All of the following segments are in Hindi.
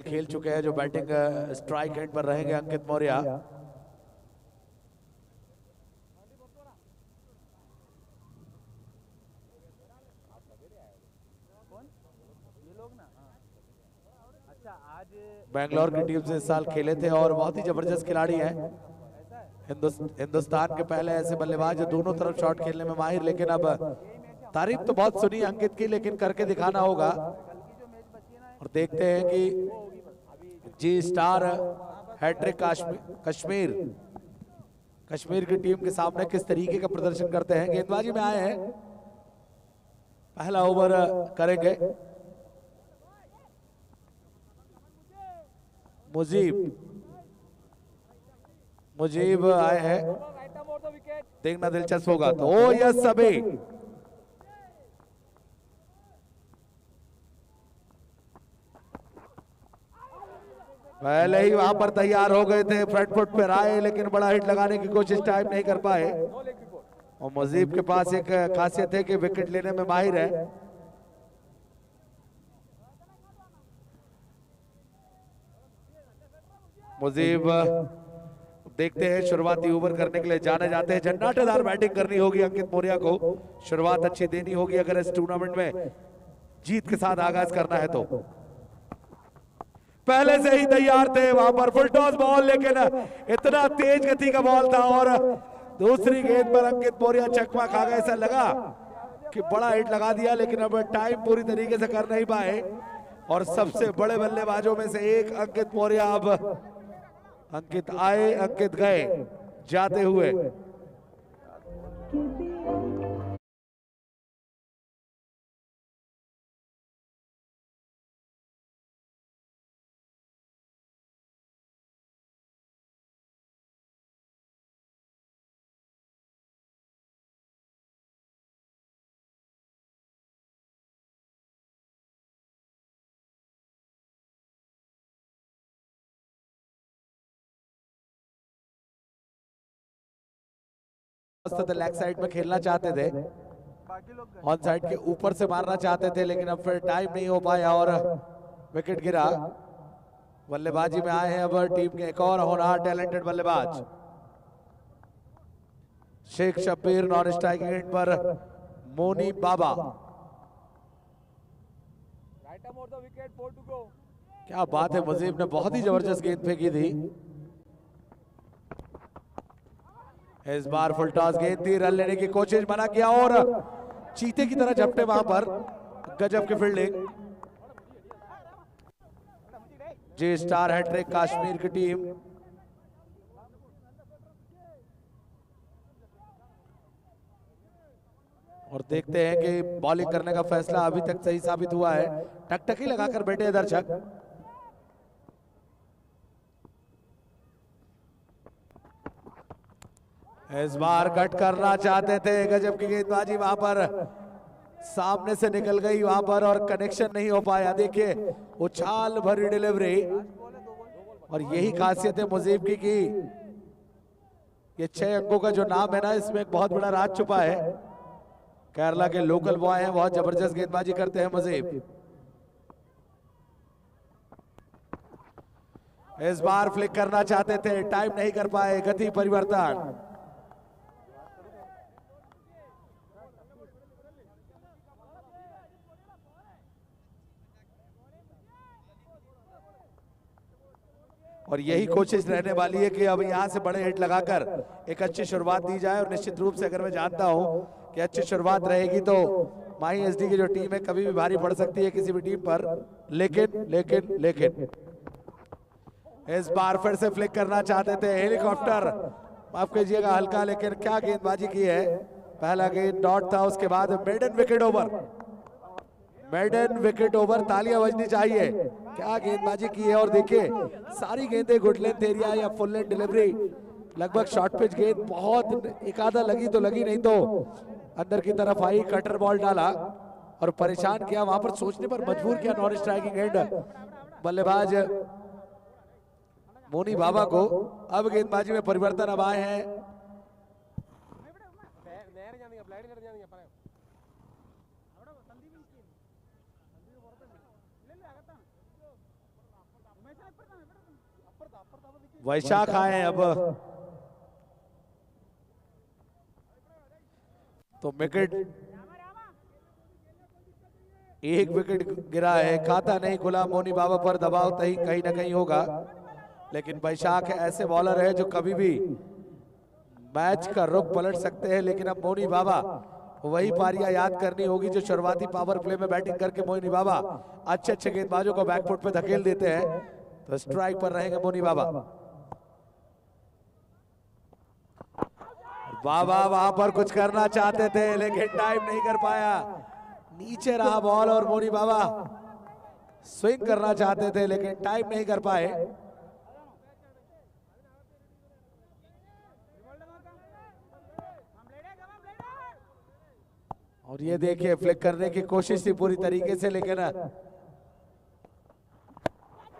खेल चुके हैं, जो बैटिंग स्ट्राइक एंड पर रहेंगे अंकित मौर्य। बेंगलोर की टीम से इस साल खेले थे और बहुत ही जबरदस्त खिलाड़ी हैं। हिंदुस्तान के पहले ऐसे बल्लेबाज जो दोनों तरफ शॉट खेलने में माहिर। लेकिन अब तारीफ तो बहुत सुनी अंकित की, लेकिन करके दिखाना होगा। और देखते हैं कि जी स्टार हैट्रिक कश्मीर की टीम के सामने किस तरीके का प्रदर्शन करते हैं। गेंदबाजी में आए हैं, पहला ओवर करेंगे। मुजीब आए हैं, देखना दिलचस्प होगा। तो ओ यस सभी पहले ही वहां पर तैयार हो गए थे, फ्रंट फुट पे आए, लेकिन बड़ा हिट लगाने की कोशिश टाइम नहीं कर पाए। और मुजीब के पास एक खासियत है कि विकेट लेने में माहिर है। मुजीब देखते हैं, शुरुआती ओवर करने के लिए जाने जाते हैं। झंझाटेदार बैटिंग करनी होगी अंकित मौर्य को, शुरुआत अच्छी देनी होगी अगर इस टूर्नामेंट में जीत के साथ आगाज करना है। तो पहले से ही तैयार थे वहां पर, फुल टॉस बॉल, लेकिन इतना तेज गति का बॉल था और दूसरी गेंद पर अंकित मौर्य चकमा खा गए। ऐसा लगा कि बड़ा हिट लगा दिया, लेकिन अब टाइम पूरी तरीके से कर नहीं पाए। और सबसे बड़े बल्लेबाजों में से एक अंकित मौर्य, अब अंकित आए अंकित गए जाते हुए। लेग साइड में खेलना चाहते थे, ऑन साइड के ऊपर से मारना चाहते थे, लेकिन अब फिर टाइम नहीं हो पाया और विकेट गिरा। बल्लेबाजी में आए हैं अब टीम के एक और होनहार टैलेंटेड बल्लेबाज Sheikh Shabbir. Non striking end पर मोनी बाबा। क्या बात है, मुजीब ने बहुत ही जबरदस्त गेंद फेंकी थी। इस बार फुल टॉस गेंद थी, रन लेने की कोशिश, मना किया और चीते की तरह झपटे वहां पर। गजब की फील्डिंग। जी स्टार हैट्रिक कश्मीर की टीम। और देखते हैं कि बॉलिंग करने का फैसला अभी तक सही साबित हुआ है। टकटकी लगाकर बैठे दर्शक। इस बार कट करना चाहते थे, गजब की गेंदबाजी वहां पर सामने से निकल गई वहां पर और कनेक्शन नहीं हो पाया। देखिए उछाल भरी डिलीवरी। और यही खासियत है मुजीब की कि ये 6 अंकों का जो नाम है ना, इसमें एक बहुत बड़ा राज छुपा है। केरला के लोकल बॉय हैं, बहुत जबरदस्त गेंदबाजी करते हैं मुजीब। इस बार फ्लिक करना चाहते थे, टाइम नहीं कर पाए, गति परिवर्तन। और यही कोशिश रहने वाली है कि अब यहां से बड़े हिट लगाकर एक अच्छी शुरुआत दी जाए। और निश्चित रूप से अगर मैं जानता हूं कि अच्छी शुरुआत रहेगी तो माही एसडी की जो टीम है कभी भी भारी पड़ सकती है किसी भी टीम पर। लेकिन इस बार फिर से फ्लिक करना चाहते थे, हेलीकॉप्टर माफ कीजिएगा हल्का, लेकिन क्या गेंदबाजी की है। पहला गेंद डॉट था, उसके बाद मेडन विकेट ओवर। तालियां बजनी चाहिए, क्या गेंदबाजी की है। और देखिए सारी गेंदें गुड लेंथ एरिया या फुल लेंथ डिलीवरी, लगभग शॉर्ट पिच गेंद, बहुत एक आधा लगी तो लगी, नहीं तो अंदर की तरफ आई। कटर बॉल डाला और परेशान किया, वहां पर सोचने पर मजबूर किया नॉन स्ट्राइकिंग एंड बल्लेबाज मोनी बाबा को। अब गेंदबाजी में परिवर्तन अब आए हैं। वैशाख आए अब तो विकेट, एक विकेट गिरा है, खाता नहीं खुला। मोनी बाबा पर दबाव कहीं ना कहीं होगा, लेकिन वैशाख ऐसे बॉलर है जो कभी भी मैच का रुख पलट सकते हैं। लेकिन अब मोनी बाबा वही पारियां याद करनी होगी जो शुरुआती पावर प्ले में बैटिंग करके मोनी बाबा अच्छे अच्छे गेंदबाजों को बैकफुट पे धकेल देते हैं। तो स्ट्राइक पर रहेंगे मोनी बाबा। बाबा वहां पर कुछ करना चाहते थे लेकिन टाइम नहीं कर पाया, नीचे रहा बॉल और मोनी बाबा स्विंग करना चाहते थे लेकिन टाइम नहीं कर पाए। और ये देखिए फ्लिक करने की कोशिश थी पूरी तरीके से, लेकिन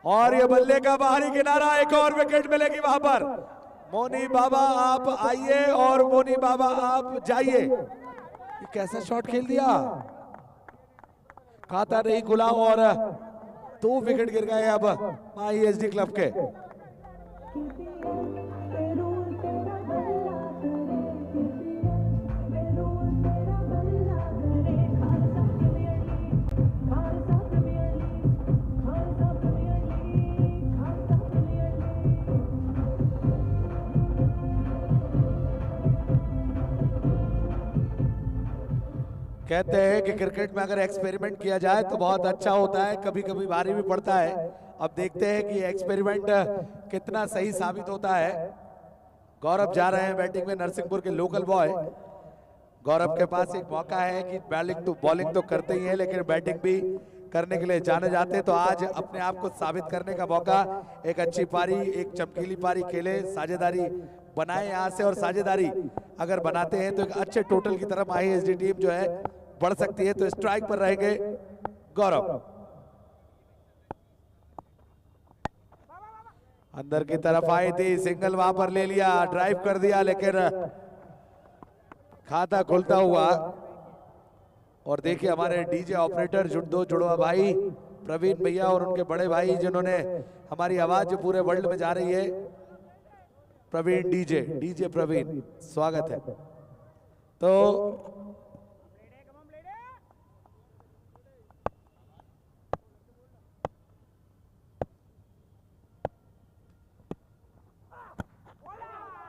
और ये बल्ले का बाहरी किनारा, एक और विकेट मिलेगी वहां पर। मोनी बाबा आप आइए और मोनी बाबा आप जाइए। ये कैसा शॉट खेल दिया, खाता नहीं खुला और 2 विकेट गिर गए अब माही एसडी क्लब के। कहते हैं कि क्रिकेट में अगर एक्सपेरिमेंट किया जाए तो बहुत अच्छा होता है, कभी कभी भारी भी पड़ता है। अब देखते हैं कि एक्सपेरिमेंट कितना सही साबित होता है। गौरव जा रहे हैं बैटिंग में, नरसिंहपुर के लोकल बॉय। गौरव के पास एक मौका है कि बॉलिंग तो करते ही है लेकिन बैटिंग भी करने के लिए जाने जाते हैं। तो आज अपने आप को साबित करने का मौका, एक अच्छी पारी, एक चमकीली पारी खेले, साझेदारी बनाए यहाँ से। और साझेदारी अगर बनाते हैं तो एक अच्छे टोटल की तरफ माही एसडी टीम जो है बढ़ सकती है। तो स्ट्राइक पर रहेंगे गौरव। अंदर की तरफ आई थी, सिंगल वहां पर ले लिया, ड्राइव कर दिया लेकिन खाता खुलता हुआ। और देखिए हमारे डीजे ऑपरेटर दो जुड़वा भाई प्रवीण भैया और उनके बड़े भाई जिन्होंने हमारी आवाज जो पूरे वर्ल्ड में जा रही है, प्रवीण डीजे प्रवीण, स्वागत है। तो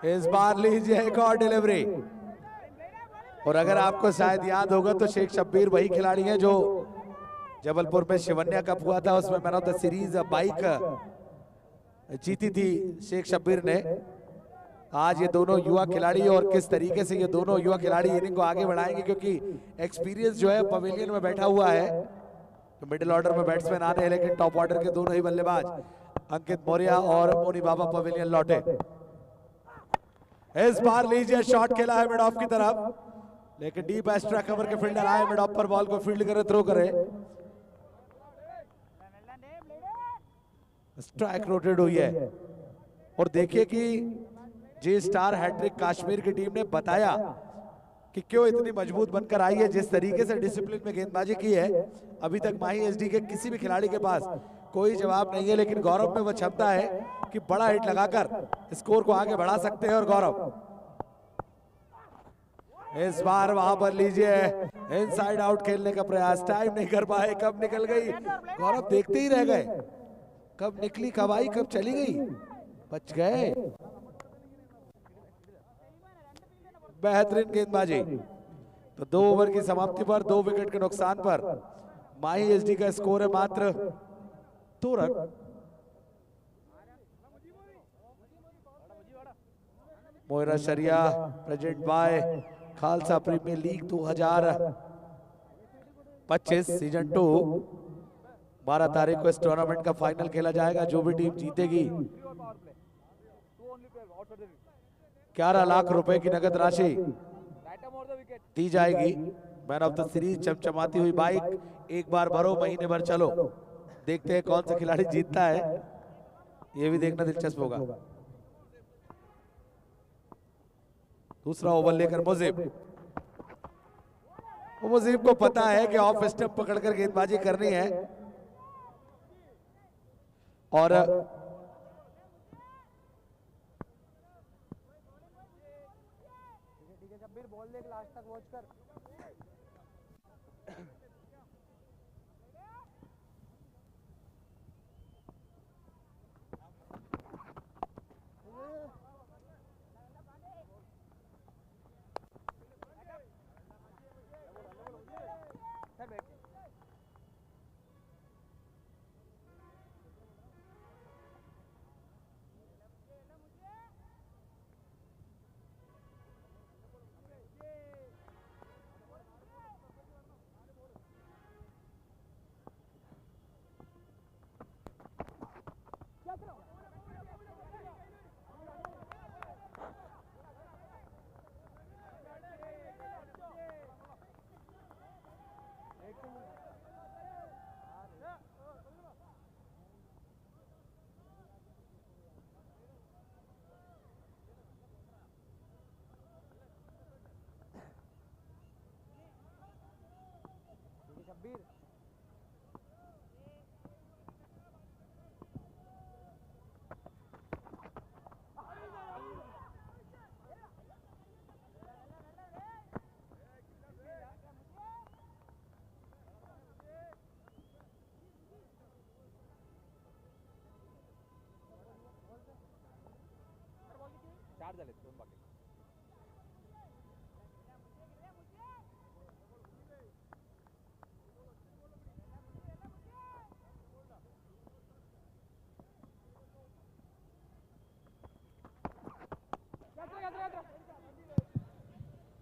इस बार लीजिए एक और डिलीवरी। और अगर आपको शायद याद होगा तो शेख शब्बीर वही खिलाड़ी हैं जो जबलपुर में शिवन्या कप हुआ था उसमें man of the series bike जीती थी शेख शब्बीर ने। आज ये दोनों युवा खिलाड़ी, और किस तरीके से ये दोनों युवा खिलाड़ी इनिंग को आगे बढ़ाएंगे, क्योंकि एक्सपीरियंस जो है पवेलियन में बैठा हुआ है। तो मिडिल ऑर्डर में बैट्समैन आते हैं लेकिन टॉप ऑर्डर के दोनों ही बल्लेबाज अंकित मौर्य और मोनी बाबा पवेलियन लौटे। इस बार लीजिए शॉट खेला है मिड ऑफ की तरफ, लेकिन डीप एक्स्ट्रा कवर के फील्डर आए मिड ऑफ पर, बॉल को फील्ड करे, थ्रो करे। स्ट्राइक रोटेट हुई है। और देखिए कि जी स्टार हैट्रिक कश्मीर की टीम ने बताया कि क्यों इतनी मजबूत बनकर आई है, जिस तरीके से डिसिप्लिन में गेंदबाजी की है। अभी तक माही एसडी के किसी भी खिलाड़ी के पास कोई जवाब नहीं है, लेकिन गौरव में वो क्षमता है कि बड़ा हिट लगाकर स्कोर को आगे बढ़ा सकते हैं। और गौरव इस बार वहां पर लीजिए इनसाइड आउट खेलने का प्रयास, टाइम नहीं कर पाए, कब निकल गई गौरव देखते ही रह गए, कब निकली, कब आई, कब चली गई, बच गए। बेहतरीन गेंदबाजी। तो 2 ओवर की समाप्ति पर 2 विकेट के नुकसान पर माही एसडी का स्कोर है मात्र 2 run. Moira Sariya present by Khalsa premier league 2025 season 2। 12 तारीख को इस टूर्नामेंट का फाइनल खेला जाएगा। जो भी टीम जीतेगी 11 लाख रुपए की नगद राशि दी जाएगी। मैन ऑफ द सीरीज चमचमाती हुई बाइक, एक बार भरो महीने भर चलो। देखते हैं कौन सा खिलाड़ी जीतता है, ये भी देखना दिलचस्प होगा। दूसरा ओवर लेकर मुजीब को पता है कि ऑफ स्टंप पकड़कर गेंदबाजी करनी है। और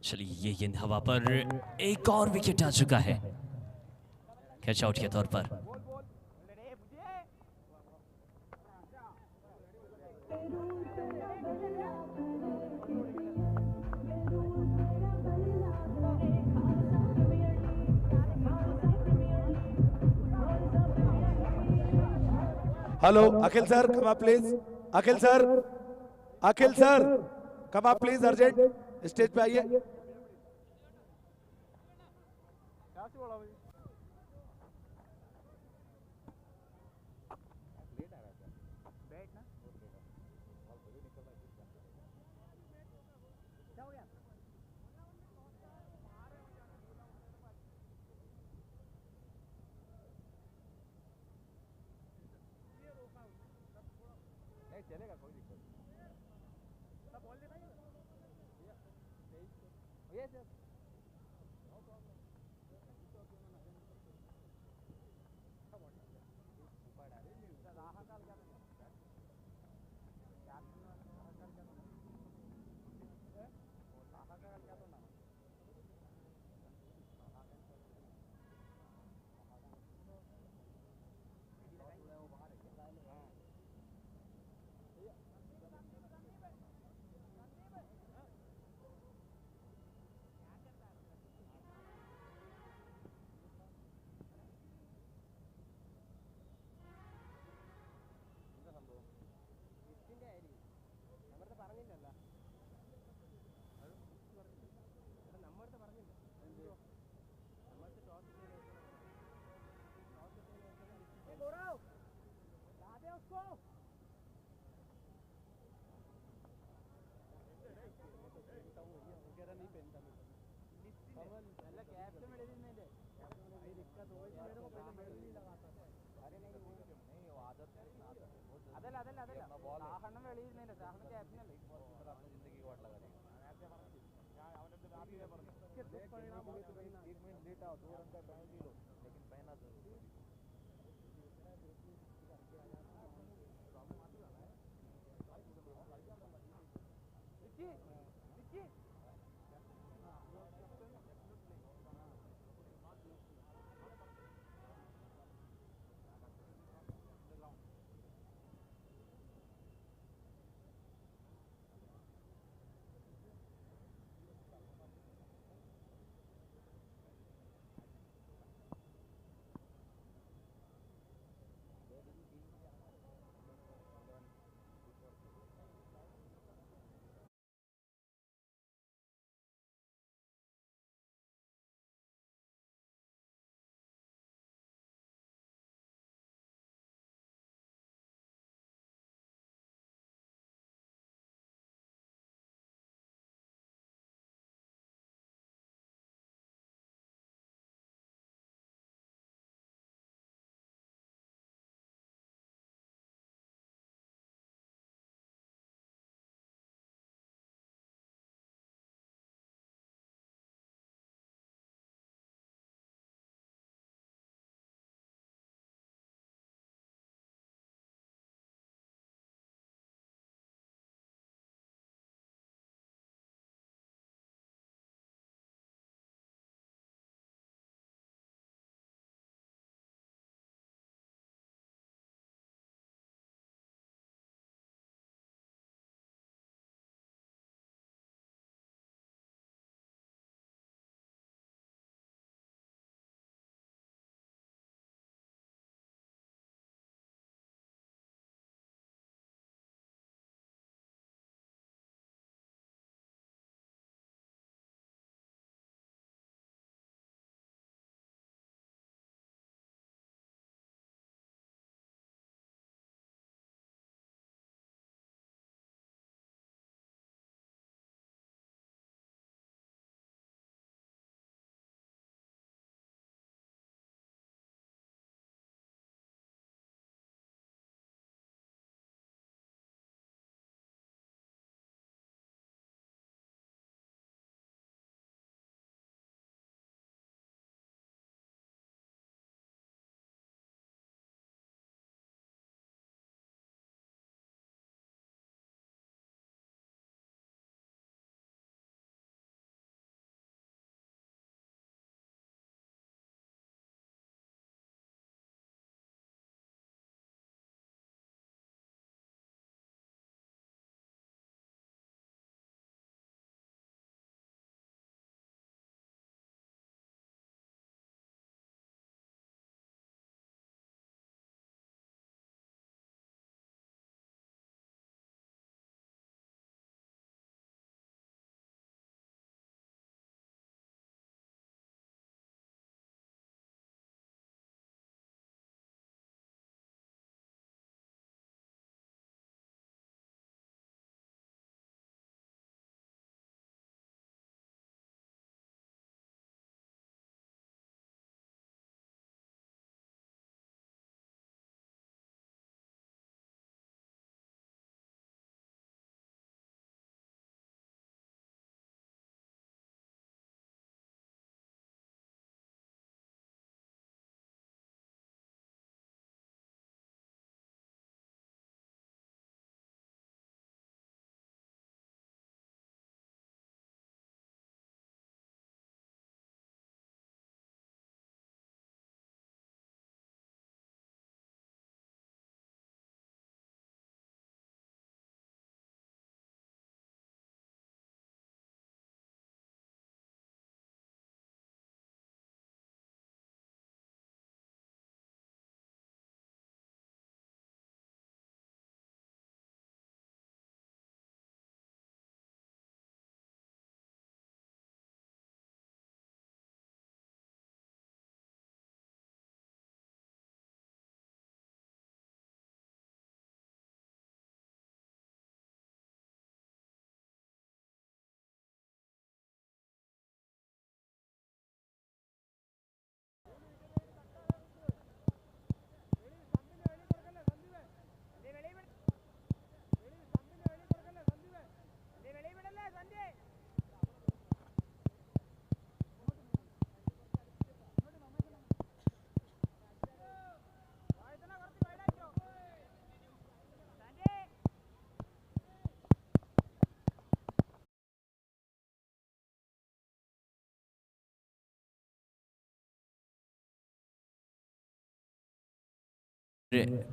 चलिए ये गेंद हवा पर, एक और विकेट आ चुका है कैच आउट के तौर पर। Hello Akhil sir, come up please. Akhil sir, Akhil sir come up please, urgent stage पे आइए।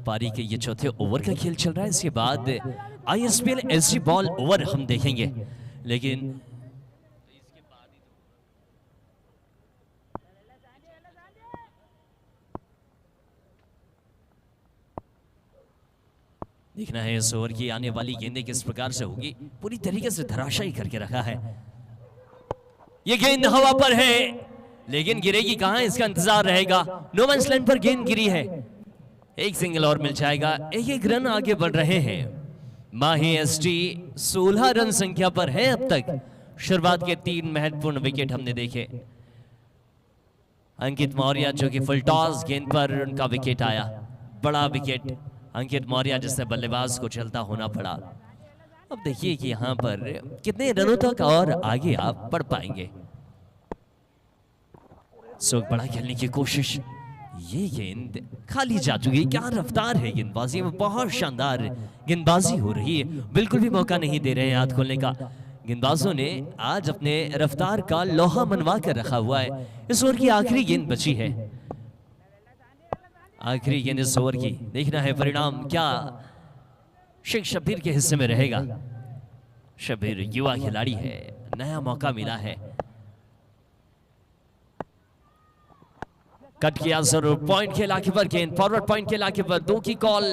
पारी के ये चौथे ओवर का खेल चल रहा है। इसके बाद ISPL SG बॉल ओवर हम देखेंगे, लेकिन देखना है इस ओवर की आने वाली गेंदें किस प्रकार से होगी। पूरी तरीके से धराशायी करके रखा है। ये गेंद हवा पर है, लेकिन गिरेगी कहां इसका इंतजार रहेगा। नो मैंस लैंड पर गेंद गिरी है। एक सिंगल और मिल जाएगा। एक रन आगे बढ़ रहे हैं। माही एसटी 16 रन संख्या पर है अब तक। शुरुआत के 3 महत्वपूर्ण विकेट हमने देखे। अंकित मौर्य जो कि फुल टॉस गेंद पर उनका विकेट आया, बड़ा विकेट अंकित मौर्य जिससे बल्लेबाज को चलता होना पड़ा। अब देखिए कि यहां पर कितने रनों तक और आगे आप बढ़ पाएंगे। सो बड़ा खेलने की कोशिश। ये गेंद खाली जा चुकी। क्या रफ्तार है गेंदबाजी में, बहुत शानदार गेंदबाजी हो रही है। बिल्कुल भी मौका नहीं दे रहे हैं हाथ खोलने का। गेंदबाजों ने आज अपने रफ्तार का लोहा मनवा कर रखा हुआ है। इस ओवर की आखिरी गेंद बची है। आखिरी गेंद इस ओवर की। देखना है परिणाम क्या शेख शब्बीर के हिस्से में रहेगा। शब्बीर युवा खिलाड़ी है, नया मौका मिला है। कट किया जरूर। पॉइंट के इलाके पर गेंद, फॉरवर्ड पॉइंट के इलाके पर 2 की कॉल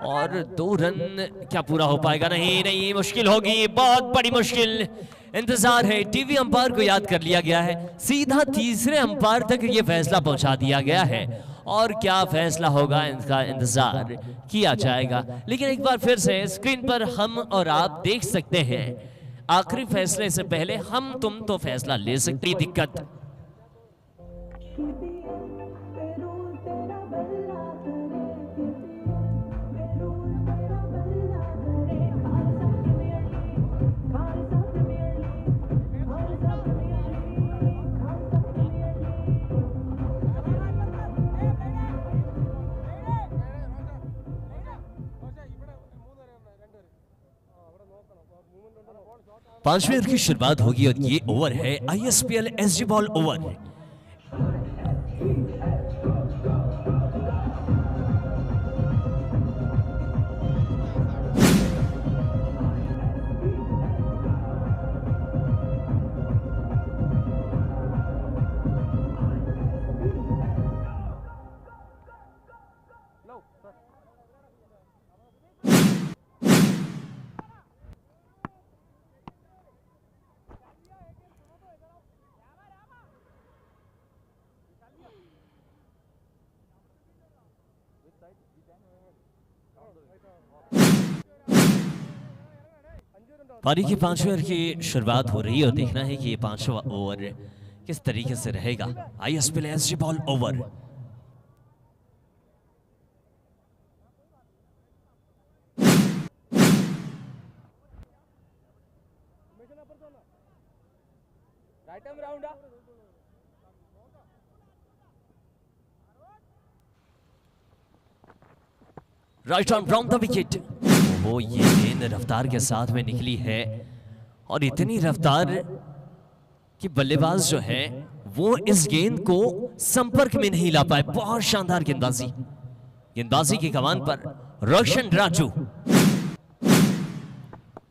और 2 रन क्या पूरा हो पाएगा? नहीं नहीं, मुश्किल होगी, बहुत बड़ी मुश्किल। इंतजार है। टीवी अंपायर को याद कर लिया गया है। सीधा तीसरे अंपायर तक ये फैसला पहुंचा दिया गया है और क्या फैसला होगा इनका इंतजार किया जाएगा। लेकिन एक बार फिर से स्क्रीन पर हम और आप देख सकते हैं, आखिरी फैसले से पहले हम तुम तो फैसला ले सकती। दिक्कत पांचवें ओवर की शुरुआत होगी और ये ओवर है ISPL SG बॉल ओवर। पारी की 5वें ओवर की शुरुआत हो रही है और देखना है कि ये 5वां ओवर किस तरीके से रहेगा। ISPL SG ball over. Right on from the wicket. वो ये गेंद रफ्तार के साथ में निकली है और इतनी रफ्तार कि बल्लेबाज जो है वो इस गेंद को संपर्क में नहीं ला पाए। बहुत शानदार गेंदबाजी। गेंदबाजी की कमान पर रोशन राजू।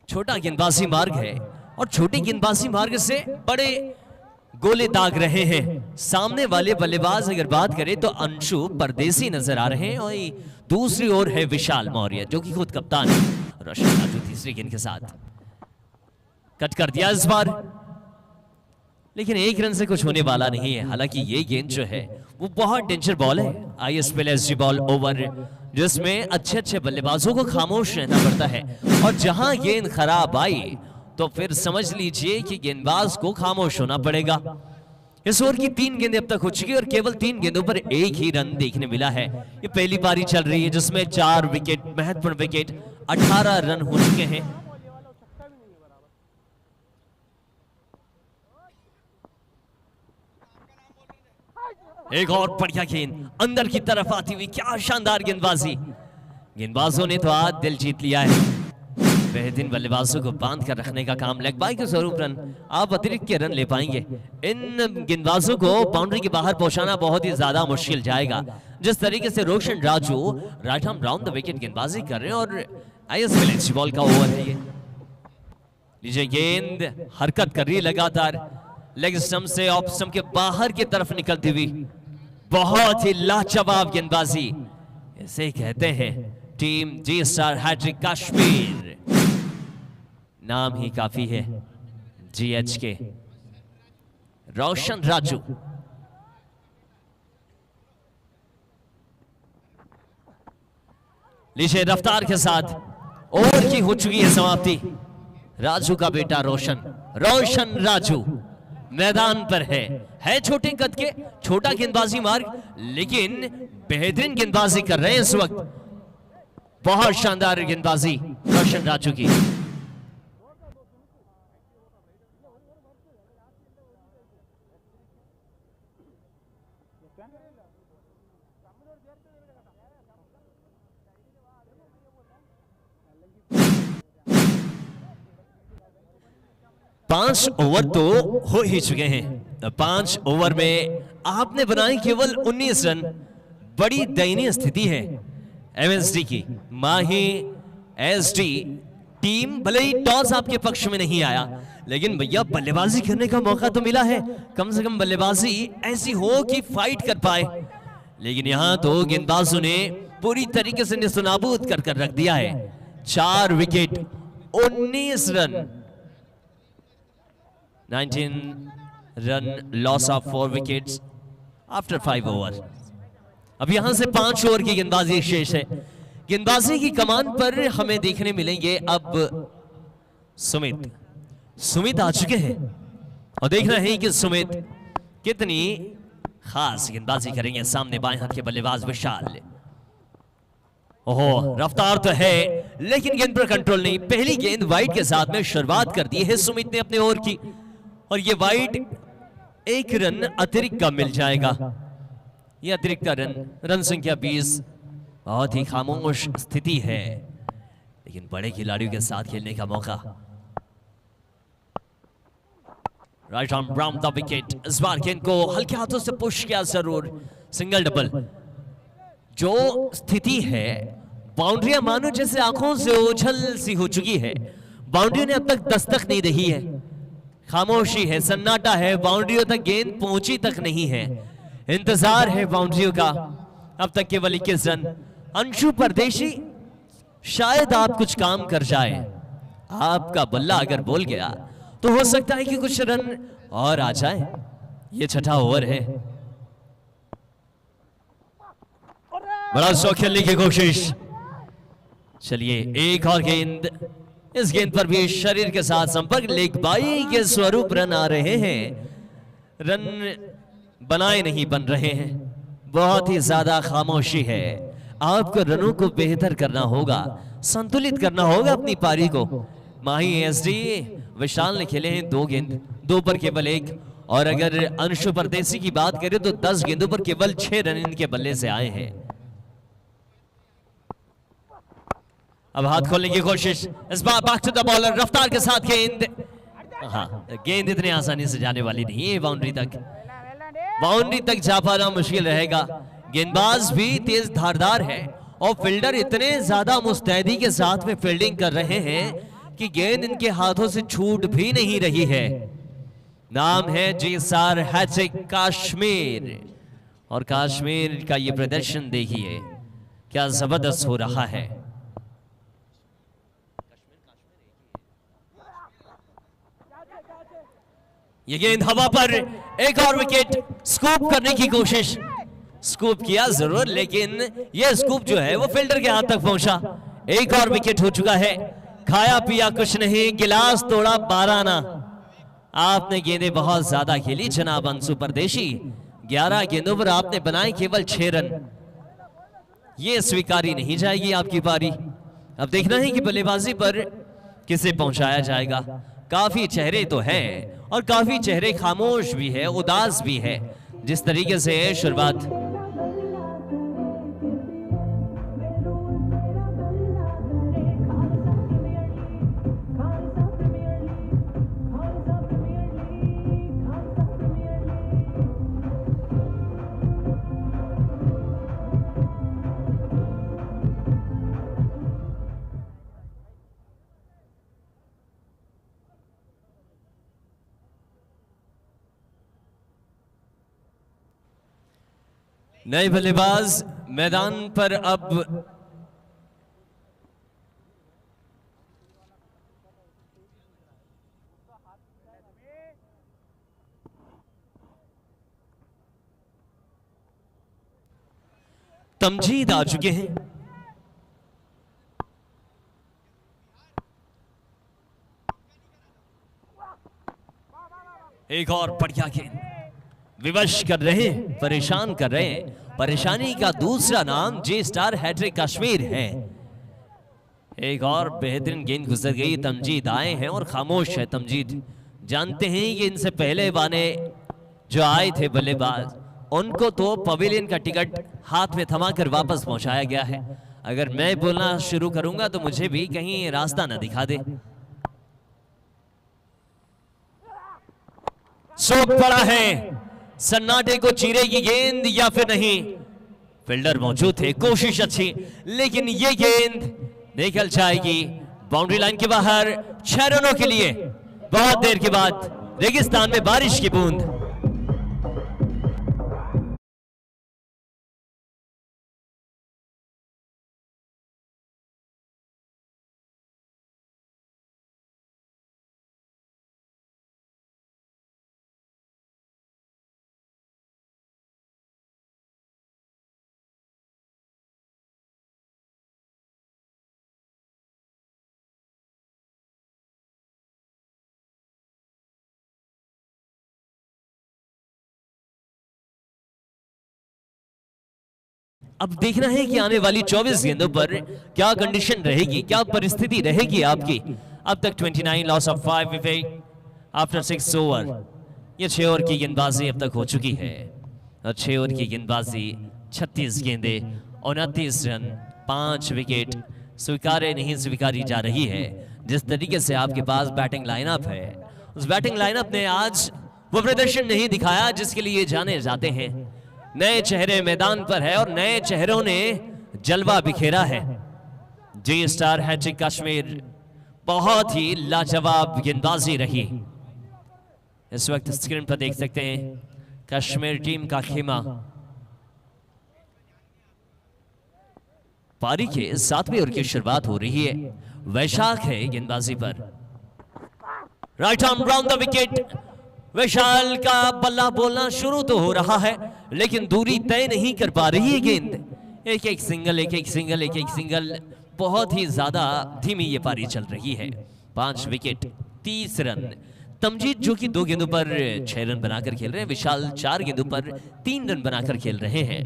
छोटा गेंदबाजी मार्ग है और छोटे गेंदबाजी मार्ग से बड़े गोले दाग रहे हैं। सामने वाले बल्लेबाज अगर बात करें तो अंशु परदेसी नजर आ रहे हैं और दूसरी ओर है विशाल मौर्य जो कि खुद कप्तान है। रोशन राजू तीसरी गेंद के साथ कट कर दिया इस बार, लेकिन 1 रन से कुछ होने वाला नहीं है। हालांकि ये गेंद जो है वो बहुत डेंजर बॉल है। ISPL SG बॉल ओवर जिसमें अच्छे बल्लेबाजों को खामोश रहना पड़ता है और जहां गेंद खराब आई तो फिर समझ लीजिए कि गेंदबाज को खामोश होना पड़ेगा। इस ओवर की 3 गेंदें अब तक हो चुकी है और केवल 3 गेंदों पर 1 ही रन देखने मिला है। ये पहली पारी चल रही है जिसमें 4 विकेट, महत्वपूर्ण विकेट, 18 रन हो चुके हैं। एक और बढ़िया गेंद अंदर की तरफ आती हुई, क्या शानदार गेंदबाजी। गेंदबाजों ने तो आज दिल जीत लिया है। बेहतरीन बल्लेबाजों को बांध कर रखने का काम, लेग बाई के स्वरूप रन, आप अतिरिक्त के रन ले पाएंगे। इन गेंदबाजों को बाउंड्री के बाहर पहुंचाना बहुत ही ज्यादा मुश्किल जाएगा। जिस तरीके से Roshan Raju right arm round the wicket गेंदबाजी कर रहे हैं और आईएसएल बॉल का ओवर है ये। लीजिए गेंद हरकत कर रही है लगातार, लेग स्टंप से ऑफ स्टंप के बाहर की तरफ निकलती हुई, बहुत ही लाजवाब गेंदबाजी, इसे कहते हैं टीम जी स्टार हैट्रिक कश्मीर। नाम ही काफी है जीएच के। रोशन राजू लीजिए रफ्तार के साथ ओवर की हो चुकी है समाप्ति। राजू का बेटा रोशन राजू मैदान पर है छोटे कद के, छोटा गेंदबाजी मार्ग, लेकिन बेहतरीन गेंदबाजी कर रहे हैं इस वक्त। बहुत शानदार गेंदबाजी रोशन राजू की। पांच ओवर तो हो ही चुके हैं। 5 ओवर में आपने बनाई केवल 19 रन। बड़ी दयनीय स्थिति है एमएसडी की। माही एसडी टीम भले ही टॉस आपके पक्ष में नहीं आया, लेकिन भैया बल्लेबाजी करने का मौका तो मिला है। कम से कम बल्लेबाजी ऐसी हो कि फाइट कर पाए, लेकिन यहां तो गेंदबाजों ने पूरी तरीके से निस्तनाबूद कर रख दिया है। 4 wicket 19 run, 19 run loss of 4 wickets after 5 over. अब यहां से 5 ओवर की गेंदबाजी शेष है। गेंदबाजी की कमान पर हमें देखने मिलेंगे अब सुमित आ चुके हैं और देखना है कि सुमित कितनी खास गेंदबाजी करेंगे। सामने बाएं हाथ के बल्लेबाज विशाल, ओहो रफ्तार तो है लेकिन गेंद पर कंट्रोल नहीं। पहली गेंद वाइड के साथ में शुरुआत कर दी है सुमित ने अपने ओवर की, और ये वाइड 1 रन अतिरिक्त का मिल जाएगा। ये अतिरिक्त का रन संख्या 20। बहुत ही खामोश स्थिति है, लेकिन बड़े खिलाड़ियों के साथ खेलने का मौका। Right arm round the wicket, इस बार गेंद को हल्के हाथों से पुश किया जरूर, सिंगल डबल। जो स्थिति है बाउंड्रियां मानो जैसे आंखों से ओझल सी हो चुकी है। बाउंड्री ने अब तक दस्तक नहीं दी है, खामोशी है, सन्नाटा है, बाउंड्रियों तक गेंद पहुंची तक नहीं है। इंतजार है बाउंड्रियों का। अब तक केवल 21 रन। अंशु परदेशी शायद आप कुछ काम कर जाए, आपका बल्ला अगर बोल गया तो हो सकता है कि कुछ रन और आ जाए। ये 6ठा ओवर है। बड़ा शौक खेलने की कोशिश। चलिए एक और गेंद, इस गेंद पर भी शरीर के साथ संपर्क, लेग बाई के स्वरूप रन आ रहे हैं। रन बनाए नहीं बन रहे हैं, बहुत ही ज्यादा खामोशी है। आपको रनों को बेहतर करना होगा, संतुलित करना होगा अपनी पारी को। माही एसडी विशाल ने खेले हैं 2 गेंद, 2 पर केवल 1, और अगर अंशु परदेसी की बात करें तो 10 गेंदों पर केवल 6 रन इनके बल्ले से आए हैं। अब हाथ खोलने की कोशिश, इस बार बैक टू द बॉलर, रफ्तार के साथ गेंद। हाँ, गेंद इतनी आसानी से जाने वाली नहीं है बाउंड्री तक जा पाना मुश्किल रहेगा। गेंदबाज भी तेज धारदार है और फील्डर इतने ज्यादा मुस्तैदी के साथ में फील्डिंग कर रहे हैं कि गेंद इनके हाथों से छूट भी नहीं रही है। नाम है जीसार हैट्रिक कश्मीर, और कश्मीर का ये प्रदर्शन देखिए क्या जबरदस्त हो रहा है। ये गेंद हवा पर, एक और विकेट, स्कूप करने की कोशिश, स्कूप किया जरूर लेकिन ये स्कूप जो है वो फील्डर के हाथ तक पहुंचा। एक और विकेट हो चुका है। खाया पिया कुछ नहीं, गिलास तोड़ा 12 आना। आपने गेंदें बहुत ज्यादा खेली जनाब अंशु परदेशी, 11 गेंदों पर आपने बनाए केवल 6 रन। ये स्वीकारी नहीं जाएगी आपकी पारी। अब देखना है कि बल्लेबाजी पर किसे पहुंचाया जाएगा। काफी चेहरे तो हैं और काफी चेहरे खामोश भी है, उदास भी है। जिस तरीके से शुरुआत नए बल्लेबाज मैदान पर अब तमजीद आ चुके हैं। एक और बढ़िया गेंद, विवश कर रहे हैं, परेशान कर रहे हैं। परेशानी का दूसरा नाम जे स्टार हैट्रिक कश्मीर है। एक और बेहतरीन गेंद गुजर गई। तमजीद आए हैं और खामोश है तमजीद। जानते हैं कि इनसे पहले वाले जो आए थे बल्लेबाज, उनको तो पवेलियन का टिकट हाथ में थमा कर वापस पहुंचाया गया है। अगर मैं बोलना शुरू करूंगा तो मुझे भी कहीं रास्ता ना दिखा दे। सोख पड़ा है, सन्नाटे को चीरेगी गेंद या फिर नहीं। फील्डर मौजूद थे, कोशिश अच्छी, लेकिन ये गेंद निकल जाएगी बाउंड्री लाइन के बाहर। 6 रनों के लिए बहुत देर के बाद रेगिस्तान में बारिश की बूंद। अब देखना है कि आने वाली 24 गेंदों पर क्या कंडीशन रहेगी, क्या परिस्थिति रहेगी आपकी। अब तक 29 loss of 5 wicket after 6 over. ये 6 ओवर की गेंदबाजी अब तक हो चुकी है और 6 ओवर की गेंदबाजी 36 गेंदें 29 रन 5 विकेट स्वीकार्य नहीं स्वीकारी जा रही है। जिस तरीके से आपके पास बैटिंग लाइनअप है, उस बैटिंग लाइनअप ने आज वो प्रदर्शन नहीं दिखाया जिसके लिए जाने जाते हैं। नए चेहरे मैदान पर है और नए चेहरों ने जलवा बिखेरा है। जे स्टार हैट्रिक कश्मीर बहुत ही लाजवाब गेंदबाजी रही। इस वक्त स्क्रीन पर देख सकते हैं कश्मीर टीम का खेमा। पारी के 7वें ओवर की शुरुआत हो रही है। वैशाख है गेंदबाजी पर। Right arm round the wicket. Vishal का बल्ला बोलना शुरू तो हो रहा है, लेकिन दूरी तय नहीं कर पा रही है गेंद। एक एक सिंगल, एक एक सिंगल, एक एक सिंगल। बहुत ही ज्यादा धीमी ये पारी चल रही है। 5 विकेट 30 रन। तमजीद जो कि 2 गेंदों पर 6 रन बनाकर खेल रहे हैं, विशाल 4 गेंदों पर 3 रन बनाकर खेल रहे हैं।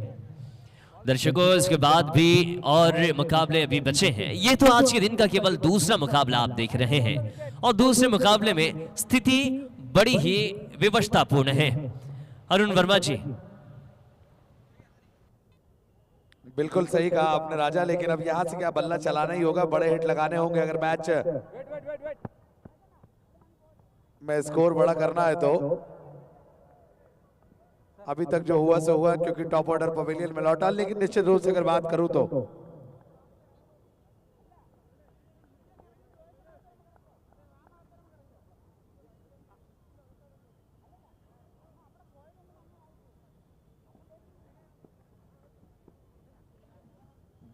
दर्शकों, इसके बाद भी और मुकाबले अभी बचे हैं। ये तो आज के दिन का केवल दूसरा मुकाबला आप देख रहे हैं और दूसरे मुकाबले में स्थिति बड़ी ही विवशतापूर्ण है। अरुण वर्मा जी, बिल्कुल सही कहा आपने राजा, लेकिन अब यहां से क्या बल्ला चलाना ही होगा, बड़े हिट लगाने होंगे अगर मैच में स्कोर बड़ा करना है तो। अभी तक जो हुआ सो हुआ, क्योंकि टॉप ऑर्डर पवेलियन में लौटा, लेकिन निश्चित रूप से अगर बात करूं तो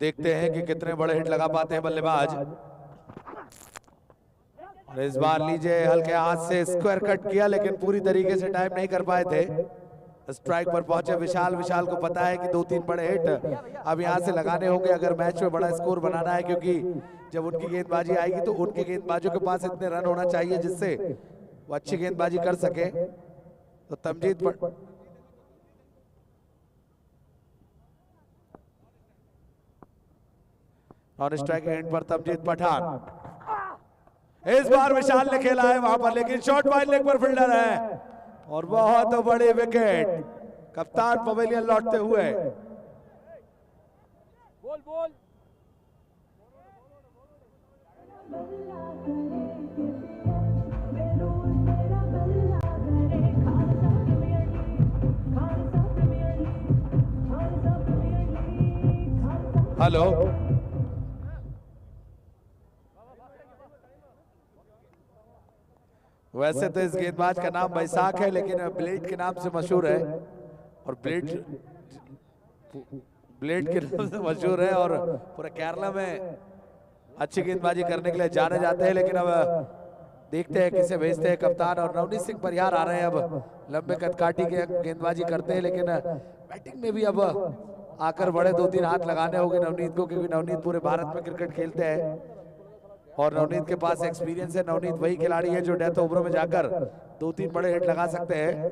देखते हैं कि कितने बड़े हिट लगा पाते हैं बल्लेबाज। और इस बार लीजिए हल्के हाथ से स्क्वायर कट किया, लेकिन पूरी तरीके से टाइम नहीं कर पाए थे। स्ट्राइक पर पहुंचे विशाल। विशाल को पता है कि 2-3 बड़े हिट अब यहां से लगाने होंगे अगर मैच में बड़ा स्कोर बनाना है, क्योंकि जब उनकी गेंदबाजी आएगी तो उनके गेंदबाजों के पास इतने रन होना चाहिए जिससे वो अच्छी गेंदबाजी कर सके। तो तमजीद पर नॉन स्ट्राइकिंग एंड पर तमजीद पठान। इस बार विशाल ने खेला है वहां पर, लेकिन शॉर्ट वाइड लेग पर फील्डर है और बहुत बड़ी विकेट। कप्तान पवेलियन लौटते हुए। बोल बोल। हेलो, वैसे तो इस गेंदबाज का नाम बैसाख है, लेकिन ब्लेड के नाम से मशहूर है। और ब्लेड ब्लेड के नाम से मशहूर है और पूरे केरला में अच्छी गेंदबाजी करने के लिए जाने जाते हैं। लेकिन अब देखते हैं किसे भेजते हैं कप्तान। और नवनीत सिंह परिहार आ रहे हैं, अब लंबे कदकाठी के गेंदबाजी करते हैं, लेकिन बैटिंग में भी अब आकर बड़े 2-3 हाथ लगाने होंगे नवनीत को, क्योंकि नवनीत पूरे भारत में क्रिकेट खेलते हैं और नवनीत के पास एक्सपीरियंस है। नवनीत वही खिलाड़ी है जो डेथ ओवरों में जाकर 2-3 बड़े हिट लगा सकते हैं।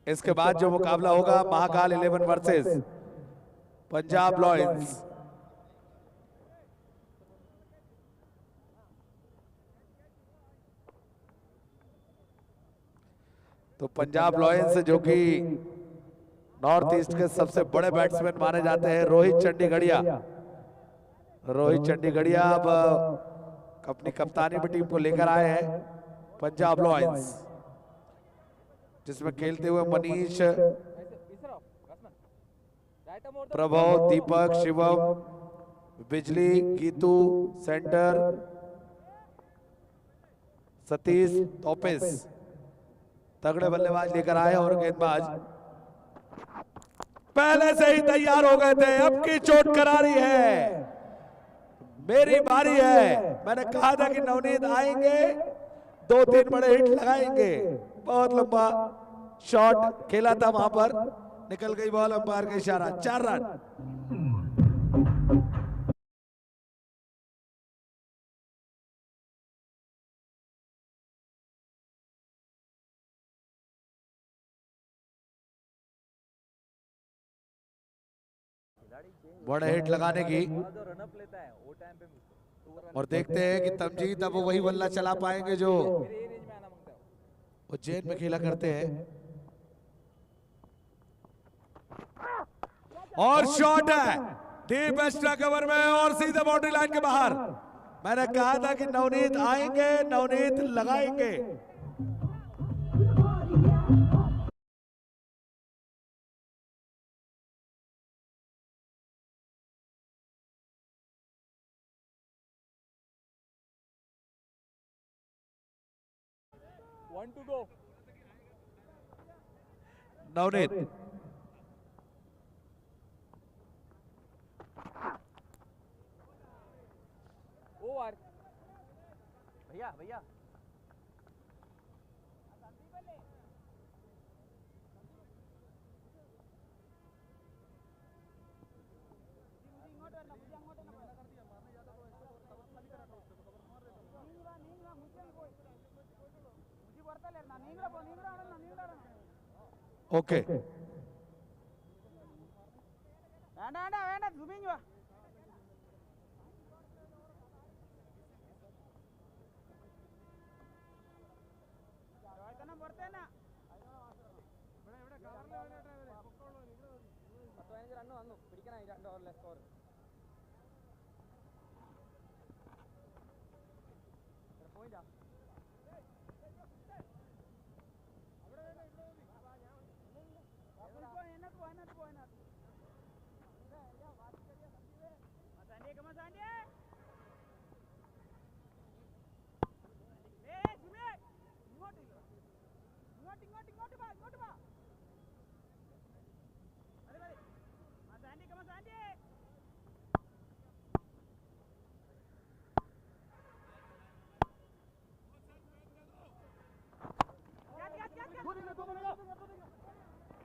इसके बाद जो मुकाबला होगा महाकाल 11 वर्सेस पंजाब लॉयंस। तो पंजाब लॉयंस जो कि नॉर्थ ईस्ट के सबसे बड़े बैट्समैन माने जाते हैं, रोहित चंडीगढ़िया। रोहित चंडीगढ़िया अब अपनी कप्तानी में टीम को लेकर आए हैं पंजाब लॉयंस, जिसमें खेलते हुए मनीष, प्रभव, दीपक, शिवम, बिजली, गीतू, सेंटर, सतीश, तोपेस तगड़े बल्लेबाज लेकर आए। और गेंदबाज पहले से ही तैयार हो गए थे, अब की चोट करारी है, मेरी बारी है। मैंने कहा था कि नवनीत आएंगे, 2-3 बड़े हिट लगाएंगे। बहुत लंबा शॉट खेला था वहां पर, निकल गई बॉल, अंपायर का इशारा, 4 रन। बड़े हिट लगाने की, और देखते हैं कि तमजीद अब वही बल्ला चला पाएंगे जो उज्जैन में खेला करते हैं। और शॉट है डीप एक्स्ट्रा कवर में और सीधे बाउंड्री लाइन के बाहर। मैंने कहा था कि नवनीत आएंगे, नवनीत लगाएंगे। नवनीत ओवर भैया भैया ओके।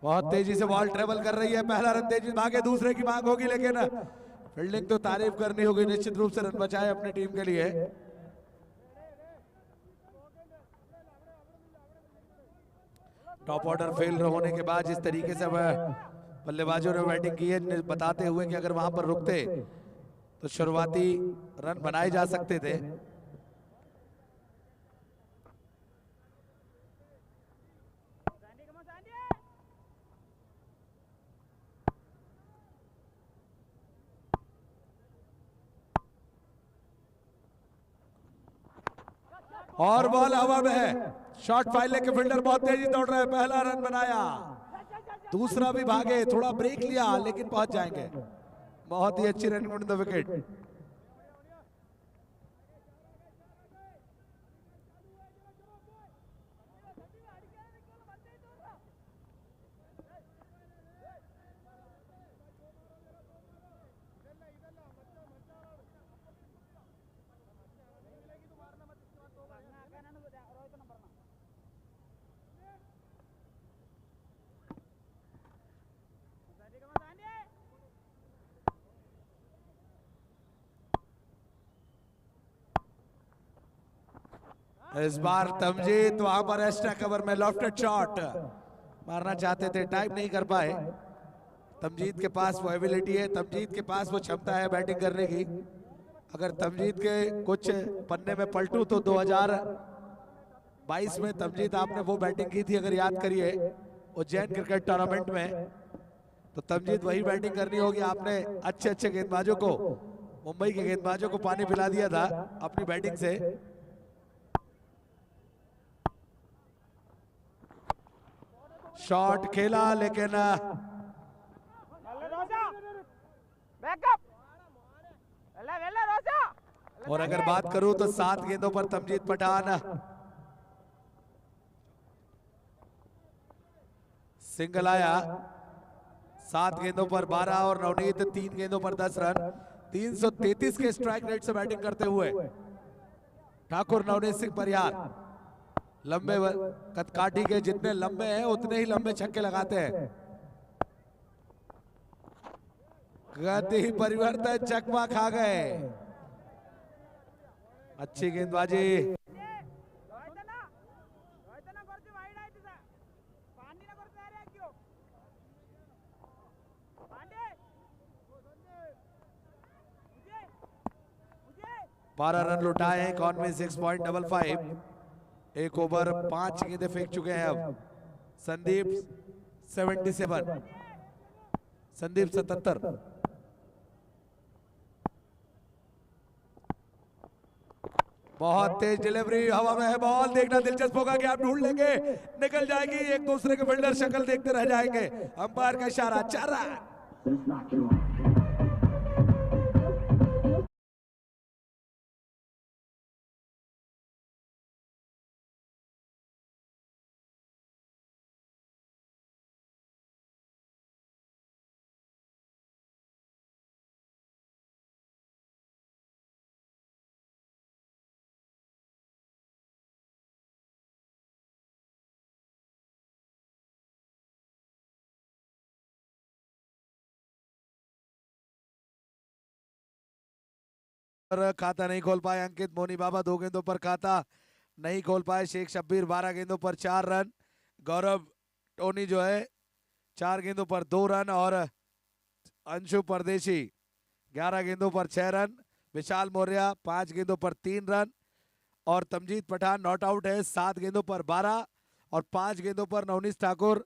बहुत तेजी से बॉल ट्रेवल कर रही है, पहला रन तेजी भागे, दूसरे की मांग होगी, लेकिन फील्डिंग तो तारीफ करनी होगी, निश्चित रूप से रन बचाए अपनी टीम के लिए। टॉप ऑर्डर फेल होने के बाद जिस तरीके से बल्लेबाजों ने बैटिंग की है, बताते हुए कि अगर वहां पर रुकते तो शुरुआती रन बनाए जा सकते थे। और बॉल हवा में है, शॉट फाइल लेके फील्डर बहुत तेजी दौड़ रहे हैं, पहला रन बनाया, दूसरा भी भागे, थोड़ा ब्रेक लिया लेकिन पहुंच जाएंगे। बहुत ही अच्छी रन ऑन द विकेट। इस बार तमजीद वहां पर एक्स्ट्रा कवर में लॉफ्टेड शॉट मारना चाहते थे, टाइप नहीं कर पाए। तमजीद के पास वो एबिलिटी है, तमजीद के पास वो क्षमता है बैटिंग करने की। अगर तमजीद के कुछ पन्ने में पलटू तो 2022 में तमजीद आपने वो बैटिंग की थी, अगर याद करिए उज्जैन क्रिकेट टूर्नामेंट में, तो तमजीद वही बैटिंग करनी होगी। आपने अच्छे अच्छे गेंदबाजों को, मुंबई के गेंदबाजों को पानी पिला दिया था अपनी बैटिंग से। शॉट खेला लेकिन और अगर बात करूं तो 7 गेंदों पर तमजीद पठान सिंगल आया। 7 गेंदों पर 12 और नवनीत 3 गेंदों पर 10 रन। 333 के स्ट्राइक रेट से बैटिंग करते हुए ठाकुर नवनीत सिंह परिहार लंबे कदकाठी के जितने लंबे हैं उतने ही लंबे छक्के लगाते हैं। गति परिवर्तन, चकमा खा गए। अच्छी गेंदबाजी। बारह रन लुटाए हैं इकॉनमी 6.55। एक ओवर 5 गेंदें फेंक चुके हैं अब। संदीप 77, संदीप 77। बहुत तेज डिलीवरी, हवा में है बॉल। देखना दिलचस्प होगा कि आप ढूंढ लेंगे, निकल जाएगी, एक दूसरे के फील्डर शक्ल देखते रह जाएंगे। अंपायर का इशारा, 4 रन। खाता नहीं खोल पाए अंकित मोनी बाबा, 2 गेंदों पर खाता नहीं खोल पाए। शेख शब्बीर 12 गेंदों पर 4 रन। गौरव टोनी जो है 4 गेंदों पर 2 रन और अंशु परदेशी 11 गेंदों पर 6 रन। विशाल मौर्य 5 गेंदों पर 3 रन और तमजीद पठान नॉट आउट है 7 गेंदों पर 12 और 5 गेंदों पर नवनीत ठाकुर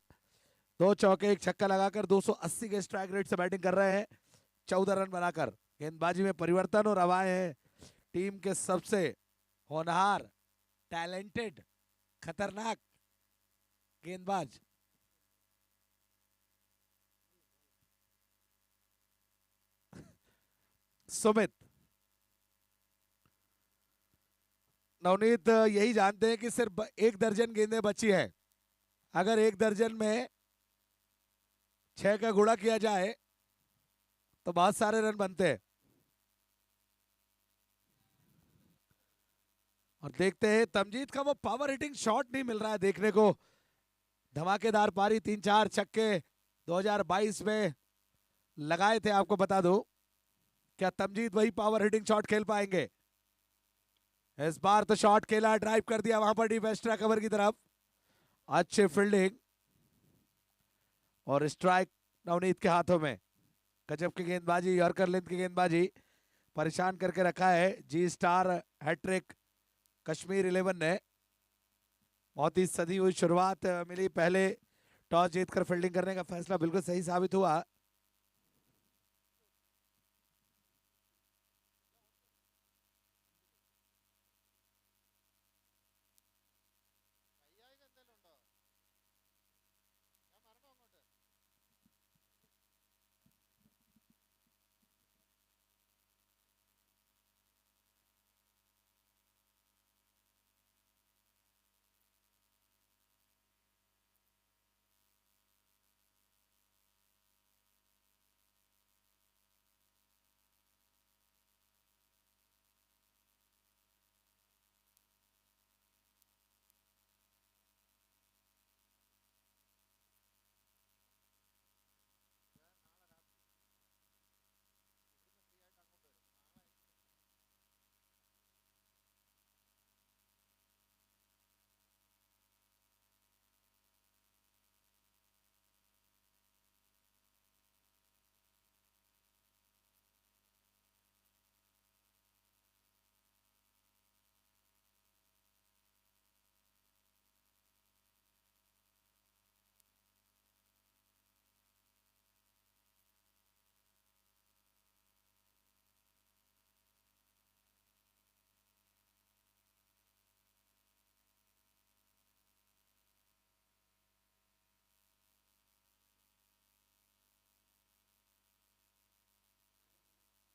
2 चौके 1 छक्का लगाकर 280 के स्ट्राइक रेट से बैटिंग कर रहे हैं 14 रन बनाकर। गेंदबाजी में परिवर्तन और अब आए हैं टीम के सबसे होनहार, टैलेंटेड, खतरनाक गेंदबाज सुमित। नवनीत यही जानते हैं कि सिर्फ 1 दर्जन गेंदें बची हैं। अगर 1 दर्जन में 6 का गुणा किया जाए तो बहुत सारे रन बनते हैं। और देखते हैं तमजीद का वो पावर हिटिंग शॉट नहीं मिल रहा है देखने को। धमाकेदार पारी 3-4 छक्के 2022 में लगाए थे, आपको बता दो। क्या तमजीद वही पावर हिटिंग शॉट खेल पाएंगे? इस बार तो शॉट खेला, ड्राइव कर दिया वहां पर डीप एक्स्ट्रा कवर की तरफ। अच्छी फील्डिंग और स्ट्राइक नवनीत के हाथों में। गजब की गेंदबाजी, यॉर्कर लेंथ की गेंदबाजी परेशान करके रखा है जी स्टार हैट्रिक कश्मीर 11 ने। बहुत ही सदी हुई शुरुआत मिली, पहले टॉस जीतकर फील्डिंग करने का फैसला बिल्कुल सही साबित हुआ।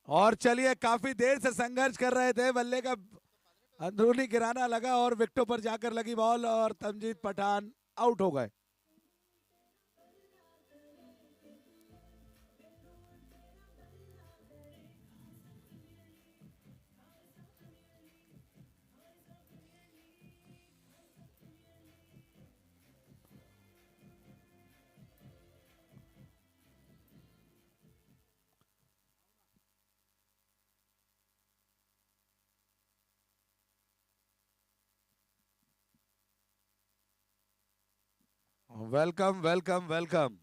और चलिए, काफी देर से संघर्ष कर रहे थे, बल्ले का अंदरूनी गिराना लगा और विकेटों पर जाकर लगी बॉल और तमजीद पठान आउट हो गए। Welcome welcome welcome.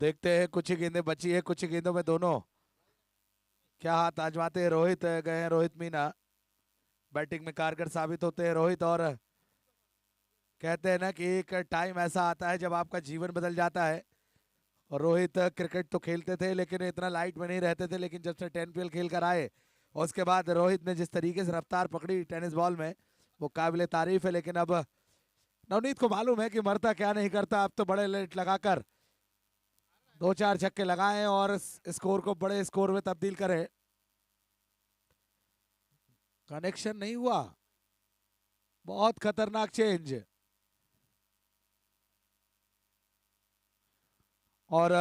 देखते हैं, कुछ ही गेंदें बची है, कुछ ही गेंदों में दोनों क्या हाथ आजमाते हैं। रोहित गए हैं, रोहित मीना बैटिंग में कारगर साबित होते हैं रोहित। और कहते हैं ना कि एक टाइम ऐसा आता है जब आपका जीवन बदल जाता है। और रोहित क्रिकेट तो खेलते थे लेकिन इतना लाइट में नहीं रहते थे, लेकिन जब से 10 PL खेल कर आए और उसके बाद रोहित ने जिस तरीके से रफ्तार पकड़ी टेनिस बॉल में, वो काबिले तारीफ है। लेकिन अब नवनीत को मालूम है कि मरता क्या नहीं करता, अब तो बड़े लेट लगाकर 2-4 छक्के लगाए और स्कोर को बड़े स्कोर में तब्दील करे। कनेक्शन नहीं हुआ, बहुत खतरनाक चेंज। और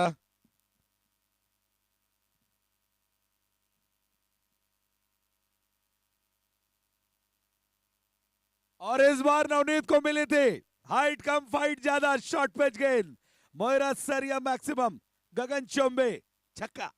इस बार नवनीत को मिली थी हाइट कम फाइट ज्यादा, शॉर्ट पिच गेंद, मोइरा सरिया मैक्सिमम, गगन चौबे छक्का।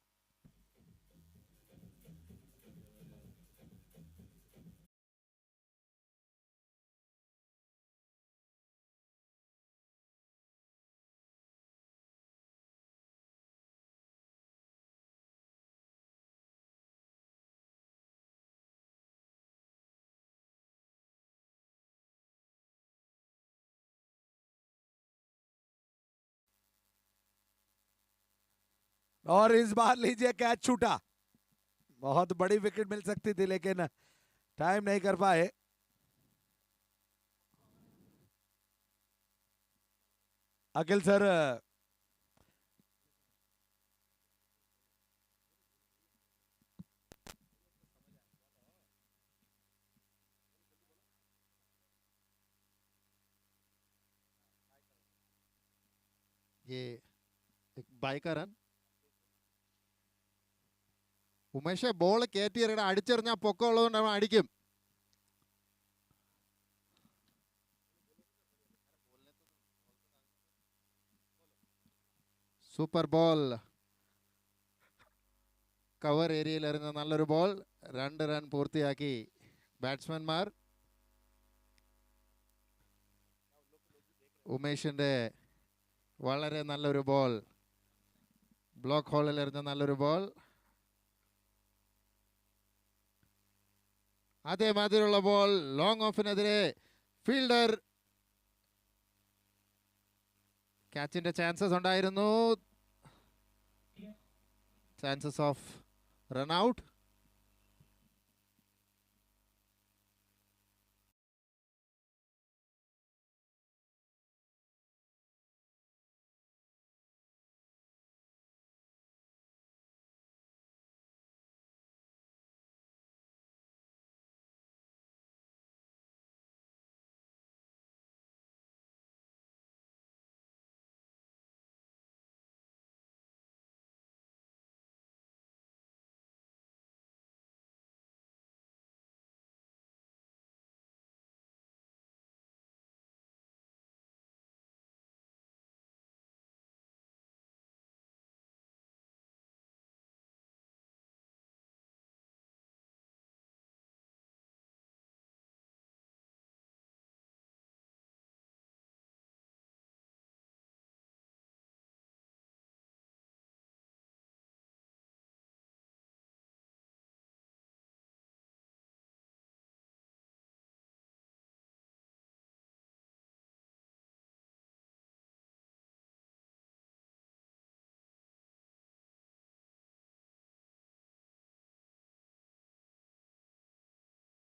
और इस बार लीजिए कैच छूटा, बहुत बड़ी विकेट मिल सकती थी लेकिन टाइम नहीं कर पाए। अखिल सर, ये एक बाय का रन ഉമേഷ് ബോൾ കയറ്റിയെറിയണം, അടിച്ചെറിഞ്ഞാൽ പൊക്കമുള്ളതുകൊണ്ട് അവൻ അടിക്കും. സൂപ്പർ ബോൾ, കവർ ഏരിയയിൽ എറിഞ്ഞ നല്ലൊരു ബോൾ. 2 റൺ പൂർത്തിയാക്കി ബാറ്റ്സ്മാൻമാർ. ഉമേഷിൻ്റെ വളരെ നല്ലൊരു ബോൾ, ബ്ലോക്ക് ഹോളിൽ എറിഞ്ഞ നല്ലൊരു ബോൾ. അതേമാതിരിയുള്ള ബോൾ ലോങ് ഓഫിനെതിരെ ഫീൽഡർ ക്യാച്ചിൻ്റെ ചാൻസസ് ഉണ്ടായിരുന്നു. Chances of run out.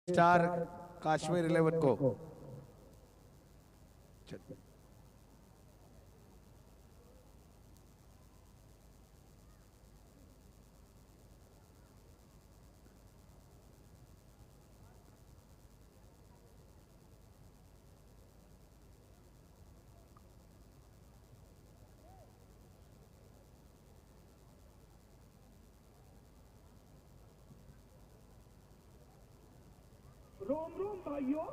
Star Kashmir 11 को। रोम रोम भाइयों,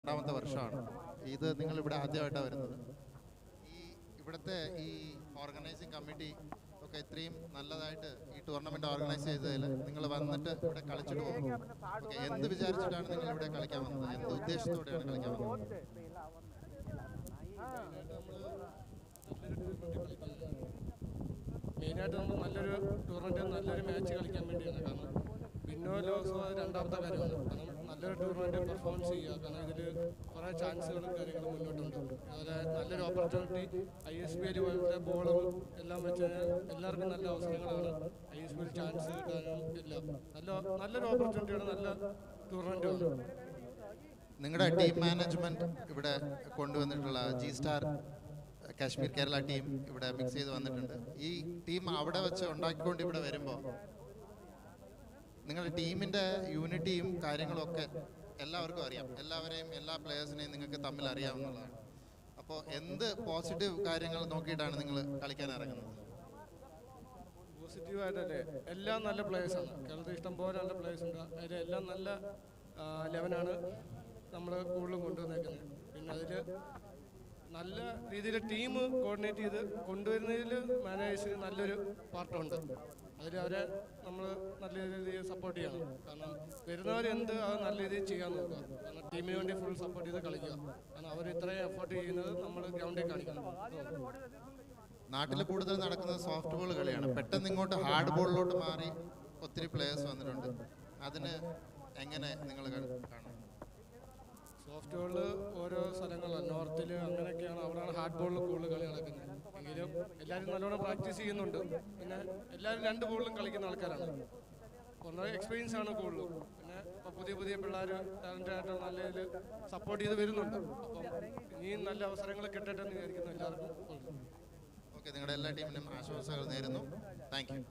രണ്ടാമത്തെ വർഷമാണ് ഇത്. നിങ്ങൾ ഇവിടെ ആദ്യമായിട്ടാണ് വരുന്നത്. ഇവിടുത്തെ ഈ ഓർഗനൈസിങ് കമ്മിറ്റി ഒക്കെ ഇത്രയും നല്ലതായിട്ട് ഈ ടൂർണമെന്റ് ഓർഗനൈസ് ചെയ്തതിൽ നിങ്ങൾ വന്നിട്ട് ഇവിടെ കളിച്ചിട്ട് പോകും. ഓക്കെ, എന്ത് വിചാരിച്ചിട്ടാണ് നിങ്ങൾ ഇവിടെ കളിക്കാൻ വന്നത്? എന്ത് ഉദ്ദേശത്തോടെയാണ് കളിക്കാൻ വന്നത്? മെയിനായിട്ട് നമ്മൾ നല്ലൊരു ടൂർണമെന്റ്, നല്ലൊരു മാച്ച് കളിക്കാൻ വേണ്ടിയാണ്. കാരണം വിന്നോ ലോസോ അത് രണ്ടാമത്തെ കാര്യമാണ്. കാരണം നല്ലൊരു ടൂർണമെന്റ് പെർഫോമൻസ് ചെയ്യുക. കാരണം ഇതിൽ കുറേ ചാൻസുകളും കാര്യങ്ങളും മുന്നോട്ടുണ്ട്. അതുപോലെ നല്ലൊരു ഓപ്പർച്യൂണിറ്റി ISPL പോലത്തെ ബോളും എല്ലാം വെച്ച് എല്ലാവർക്കും നല്ല അവസരങ്ങളാണ്. ISPL ചാൻസ് കിട്ടാനും എല്ലാം നല്ലൊരു ഓപ്പർച്യൂണിറ്റിയാണ്. നല്ല ടൂർണമെന്റാണ്. നിങ്ങളുടെ ടീം മാനേജ്മെന്റ് ഇവിടെ കൊണ്ടുവന്നിട്ടുള്ള G-Star കാശ്മീർ കേരള ടീം ഇവിടെ മിക്സ് ചെയ്ത് വന്നിട്ടുണ്ട്. ഈ ടീം അവിടെ വെച്ച് ഉണ്ടാക്കിക്കൊണ്ട് ഇവിടെ വരുമ്പോൾ നിങ്ങളുടെ ടീമിൻ്റെ യൂണിറ്റിയും കാര്യങ്ങളും ഒക്കെ എല്ലാവർക്കും അറിയാം. എല്ലാവരെയും എല്ലാ പ്ലേയേഴ്സിനെയും നിങ്ങൾക്ക് തമ്മിൽ അറിയാവുന്നതാണ്. അപ്പോൾ എന്ത് പോസിറ്റീവ് കാര്യങ്ങൾ നോക്കിയിട്ടാണ് നിങ്ങൾ കളിക്കാൻ ഇറങ്ങുന്നത്? പോസിറ്റീവായിട്ടല്ലേ, എല്ലാം നല്ല പ്ലേയേഴ്സാണ്. കേരളത്തിൽ ഇഷ്ടംപോലെ നല്ല പ്ലേയേഴ്സ് ഉണ്ട്. അതിലെല്ലാം നല്ല 11 നമ്മൾ കൂടുതലും കൊണ്ടുവന്നേക്കുന്നത്. പിന്നെ അതിൽ നല്ല രീതിയിൽ ടീം കോർഡിനേറ്റ് ചെയ്ത് കൊണ്ടുവരുന്നതിൽ മാനേജേഴ്സിന് നല്ലൊരു പാർട്ടുണ്ട്. അതിൽ അവരെ നമ്മൾ നല്ല രീതിയിൽ സപ്പോർട്ട് ചെയ്യണം. കാരണം വരുന്നവരെന്ത് അത് നല്ല രീതിയിൽ ചെയ്യാൻ നോക്കുക. കാരണം ടീമിന് വേണ്ടി ഫുൾ സപ്പോർട്ട് ചെയ്ത് കളിക്കുക. കാരണം അവർ ഇത്രയും എഫേർട്ട് ചെയ്യുന്നത് നമ്മൾ ഗ്രൗണ്ടിൽ കാണിക്കണം. നാട്ടിൽ കൂടുതൽ നടക്കുന്നത് സോഫ്റ്റ് ബോൾ കളിയാണ്. പെട്ടെന്ന് ഇങ്ങോട്ട് ഹാർഡ് ബോളിലോട്ട് മാറി ഒത്തിരി പ്ലേയേഴ്സ് വന്നിട്ടുണ്ട്. അതിന് എങ്ങനെ നിങ്ങൾ കാണും? സോഫ്റ്റ് ബോളിൽ ഓരോ സ്ഥലങ്ങളാണ്, നോർത്തിൽ അങ്ങനെയൊക്കെയാണ്, അവിടെയാണ് ഹാർഡ് ബോളിൽ കൂടുതൽ കളി നടക്കുന്നത്. എങ്കിലും എല്ലാവരും നല്ലോണം പ്രാക്ടീസ് ചെയ്യുന്നുണ്ട്. പിന്നെ എല്ലാവരും 2 ബോളിലും കളിക്കുന്ന ആൾക്കാരാണ്. കുറേ എക്സ്പീരിയൻസ് ആണ് കൂടുതലും. പിന്നെ ഇപ്പോൾ പുതിയ പിള്ളേർ ടാലൻ്റായിട്ട് നല്ല രീതിയിൽ സപ്പോർട്ട് ചെയ്ത് വരുന്നുണ്ട്. അപ്പം ഇനിയും നല്ല അവസരങ്ങൾ കിട്ടട്ടെ എന്ന് വിചാരിക്കുന്നു എല്ലാവർക്കും. ഓക്കെ, നിങ്ങളുടെ എല്ലാ ടീമിനും ആശംസകൾ നേരുന്നു. Thank you.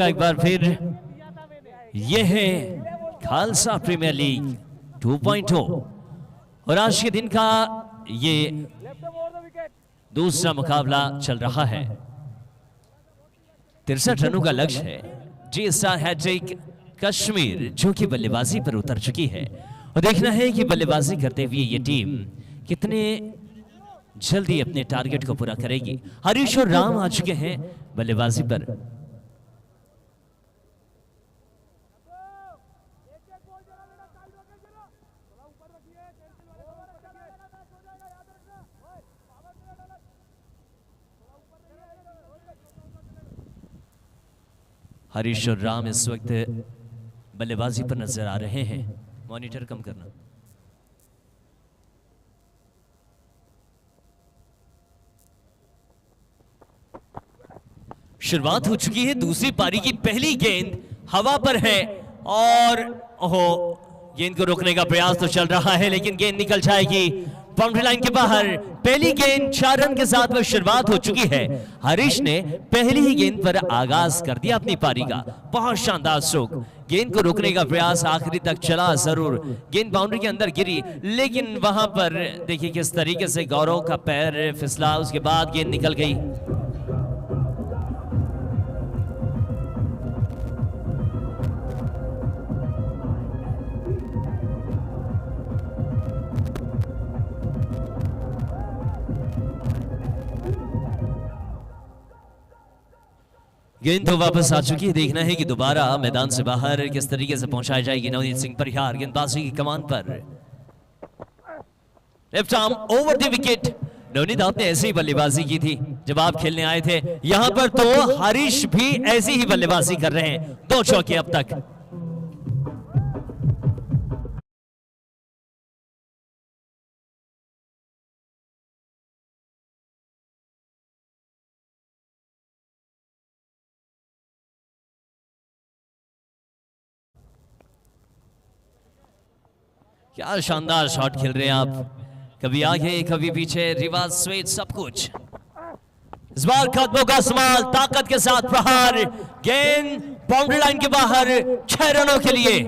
एक बार फिर यह है खालसा प्रीमियर लीग 2.0 और आज के दिन का ये दूसरा मुकाबला चल रहा है। 63 रनों का लक्ष्य है। जी स्टार हैट्रिक कश्मीर जो कि बल्लेबाजी पर उतर चुकी है और देखना है कि बल्लेबाजी करते हुए ये टीम कितने जल्दी अपने टारगेट को पूरा करेगी। हरीश और राम आ चुके हैं बल्लेबाजी पर। हरीश और राम इस वक्त बल्लेबाजी पर नजर आ रहे हैं। मॉनिटर कम करना। शुरुआत हो चुकी है दूसरी पारी की। पहली गेंद हवा पर है और ओहो, गेंद को रोकने का प्रयास तो चल रहा है लेकिन गेंद निकल जाएगी बाउंड्री लाइन के बाहर। पहली गेंद 4 रन के साथ वह शुरुआत हो चुकी है। हरीश ने पहली ही गेंद पर आगाज कर दिया अपनी पारी का। बहुत शानदार स्ट्रोक। गेंद को रोकने का प्रयास आखिरी तक चला जरूर। गेंद बाउंड्री के अंदर गिरी लेकिन वहां पर देखिए किस तरीके से गौरव का पैर फिसला, उसके बाद गेंद निकल गई। गेंद तो वापस आ चुकी है। देखना है कि दोबारा मैदान से बाहर किस तरीके से पहुंचाई जाएगी नवनीत सिंह परिहार गेंदबाजी की कमान पर। Left arm over the wicket. Navneet आपने ऐसी ही बल्लेबाजी की थी जब आप खेलने आए थे। यहां पर तो हरीश भी ऐसी ही बल्लेबाजी कर रहे हैं। 2 चौके अब तक। क्या शानदार शॉट खेल रहे हैं आप, कभी आगे कभी पीछे, रिवर्स स्विच, सब कुछ। इस बार कदमों का इस्तेमाल, ताकत के साथ प्रहार, गेंद बाउंड्री लाइन के बाहर, 6 रनों के लिए।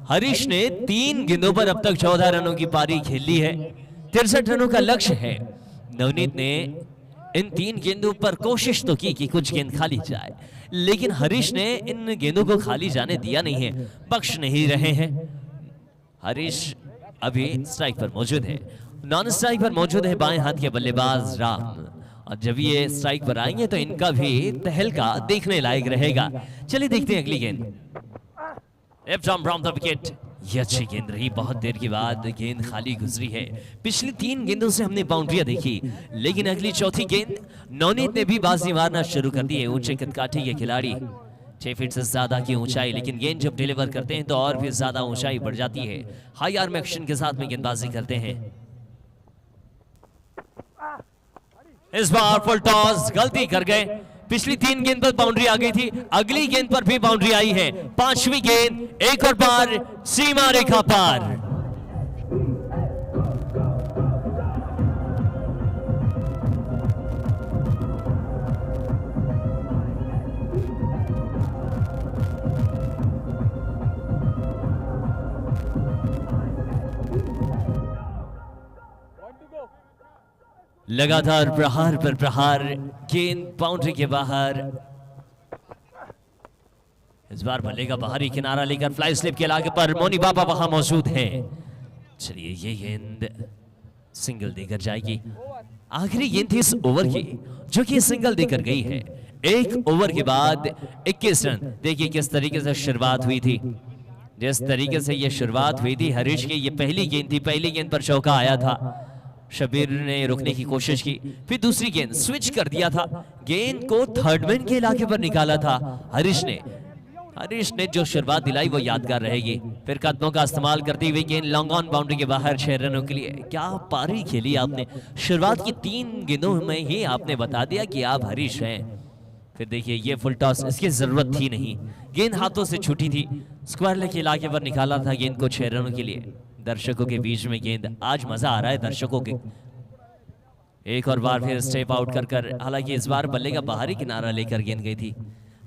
हरीश ने 3 गेंदों पर अब तक 14 रनों की पारी खेल ली है। 63 रनों का लक्ष्य है। नवनीत ने इन 3 गेंदों पर कोशिश तो की कि कुछ गेंद खाली जाए, लेकिन हरीश ने इन गेंदों को खाली जाने दिया नहीं है, बख्श नहीं रहे हैं। हरीश अभी स्ट्राइक पर मौजूद है। नॉन स्ट्राइक पर मौजूद है बाएं हाथ के बल्लेबाज राम, और जब ये स्ट्राइक पर आएंगे तो इनका भी तहलका देखने लायक रहेगा। चलिए देखते हैं अगली गेंद। Left arm from the wicket. ये अच्छी गेंद रही, बहुत देर के बाद गेंद खाली गुजरी है। पिछली 3 गेंदों से हमने बाउंड्रियां देखी, लेकिन अगली चौथी गेंद नवनीत ने भी बाजी मारना शुरू कर दी है। ऊंचे कदकाठी के खिलाड़ी, 6 फीट से ज्यादा की ऊंचाई, लेकिन गेंद जब डिलीवर करते हैं तो और भी ज्यादा ऊंचाई बढ़ जाती है। हाई आर्म एक्शन के साथ में गेंदबाजी करते हैं। इस बार फुल टॉस, गलती कर गए। पिछली 3 गेंद पर बाउंड्री आ गई थी, अगली गेंद पर भी बाउंड्री आई है। 5वीं गेंद, एक और बार सीमा रेखा पार। लगातार प्रहार पर प्रहार, गेंद बाउंड्री के बाहर। इस बार भले का बाहरी किनारा लेकर फ्लाई स्लिप के इलाके पर मोनी बाबा वहां मौजूद हैं। चलिए ये गेंद सिंगल देकर जाएगी। आखिरी गेंद थी इस ओवर की, जो कि सिंगल देकर गई है। 1 ओवर के बाद 21 रन। देखिए किस तरीके से शुरुआत हुई थी। जिस तरीके से ये शुरुआत हुई थी हरीश की, ये पहली गेंद थी, पहली गेंद पर चौका आया था। शबीर ने रुकने की कोशिश की, फिर दूसरी गेंद स्विच कर दिया था, गेंद को थर्ड मैन के इलाके पर निकाला था हरीश ने जो शुरुआत दिलाई वो यादगार रहेगी। फिर कदमों का इस्तेमाल करती हुई गेंद लॉन्ग ऑन बाउंड्री के बाहर, 6 रनों के लिए। क्या पारी खेली आपने, शुरुआत की 3 गेंदों में ही आपने बता दिया कि आप हरीश हैं। फिर देखिए ये फुल टॉस, इसकी जरूरत थी नहीं, गेंद हाथों से छूटी थी, स्क्वायर लेग के इलाके पर निकाला था गेंद को 6 रनों के लिए। दर्शकों के बीच में गेंद, आज मजा आ रहा है दर्शकों के। एक और बार फिर स्टेप आउट कर हालांकि इस बार बल्ले का बाहरी किनारा लेकर गेंद गई थी।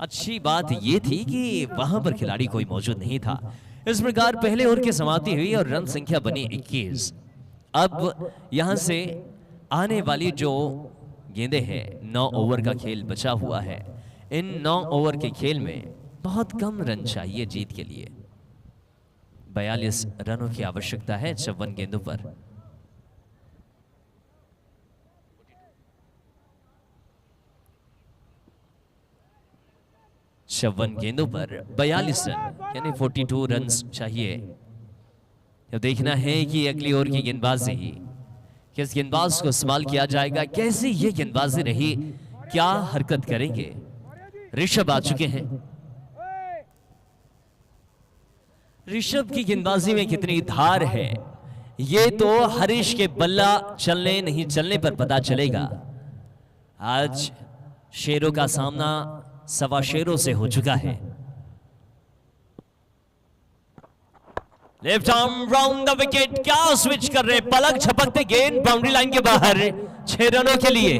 अच्छी बात यह थी कि वहां पर खिलाड़ी कोई मौजूद नहीं था। इस प्रकार पहले ओवर की समाप्ति हुई और रन संख्या बनी 21। अब यहां से आने वाली जो गेंदें हैं, 9 ओवर का खेल बचा हुआ है। इन 9 ओवर के खेल में बहुत कम रन चाहिए जीत के लिए। 42 रनों की आवश्यकता है 54 गेंदों पर। गेंदों पर 42 रन यानी 42 रन चाहिए। तो देखना है कि अगली ओवर की गेंदबाजी, किस गेंदबाज को इस्तेमाल किया जाएगा, कैसी ये गेंदबाजी रही, क्या हरकत करेंगे। ऋषभ आ चुके हैं। ऋषभ की गेंदबाजी में कितनी धार है, ये तो हरीश के बल्ला चलने नहीं चलने पर पता चलेगा। आज शेरों का सामना 1.25 शेरों से हो चुका है। Left arm round the wicket, क्या स्विच कर रहे, पलक झपकते गेंद बाउंड्री लाइन के बाहर, 6 रनों के लिए।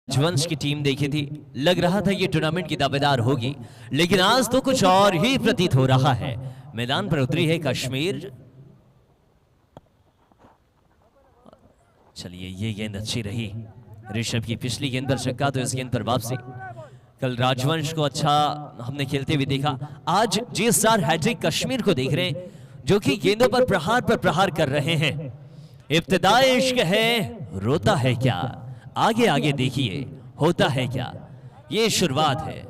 राजवंश की टीम देखी थी, लग रहा था ये टूर्नामेंट की दावेदार होगी, लेकिन आज तो कुछ और ही प्रतीत हो रहा है। मैदान पर उतरी है कश्मीर। चलिए, ये गेंद अच्छी रही ऋषभ की। पिछली गेंद पर छक्का, तो इस गेंद पर वापसी। कल राजवंश को अच्छा हमने खेलते हुए देखा, आज जी स्टार हैट्रिक कश्मीर को देख रहे हैं, जो कि गेंदों पर प्रहार कर रहे हैं। इब्तिदाए इश्क है, रोता है क्या, आगे आगे देखिए होता है क्या। ये शुरुआत है।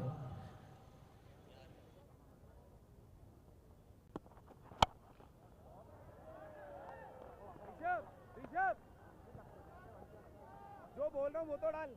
जो बोल रहा हूँ वो तो डाल।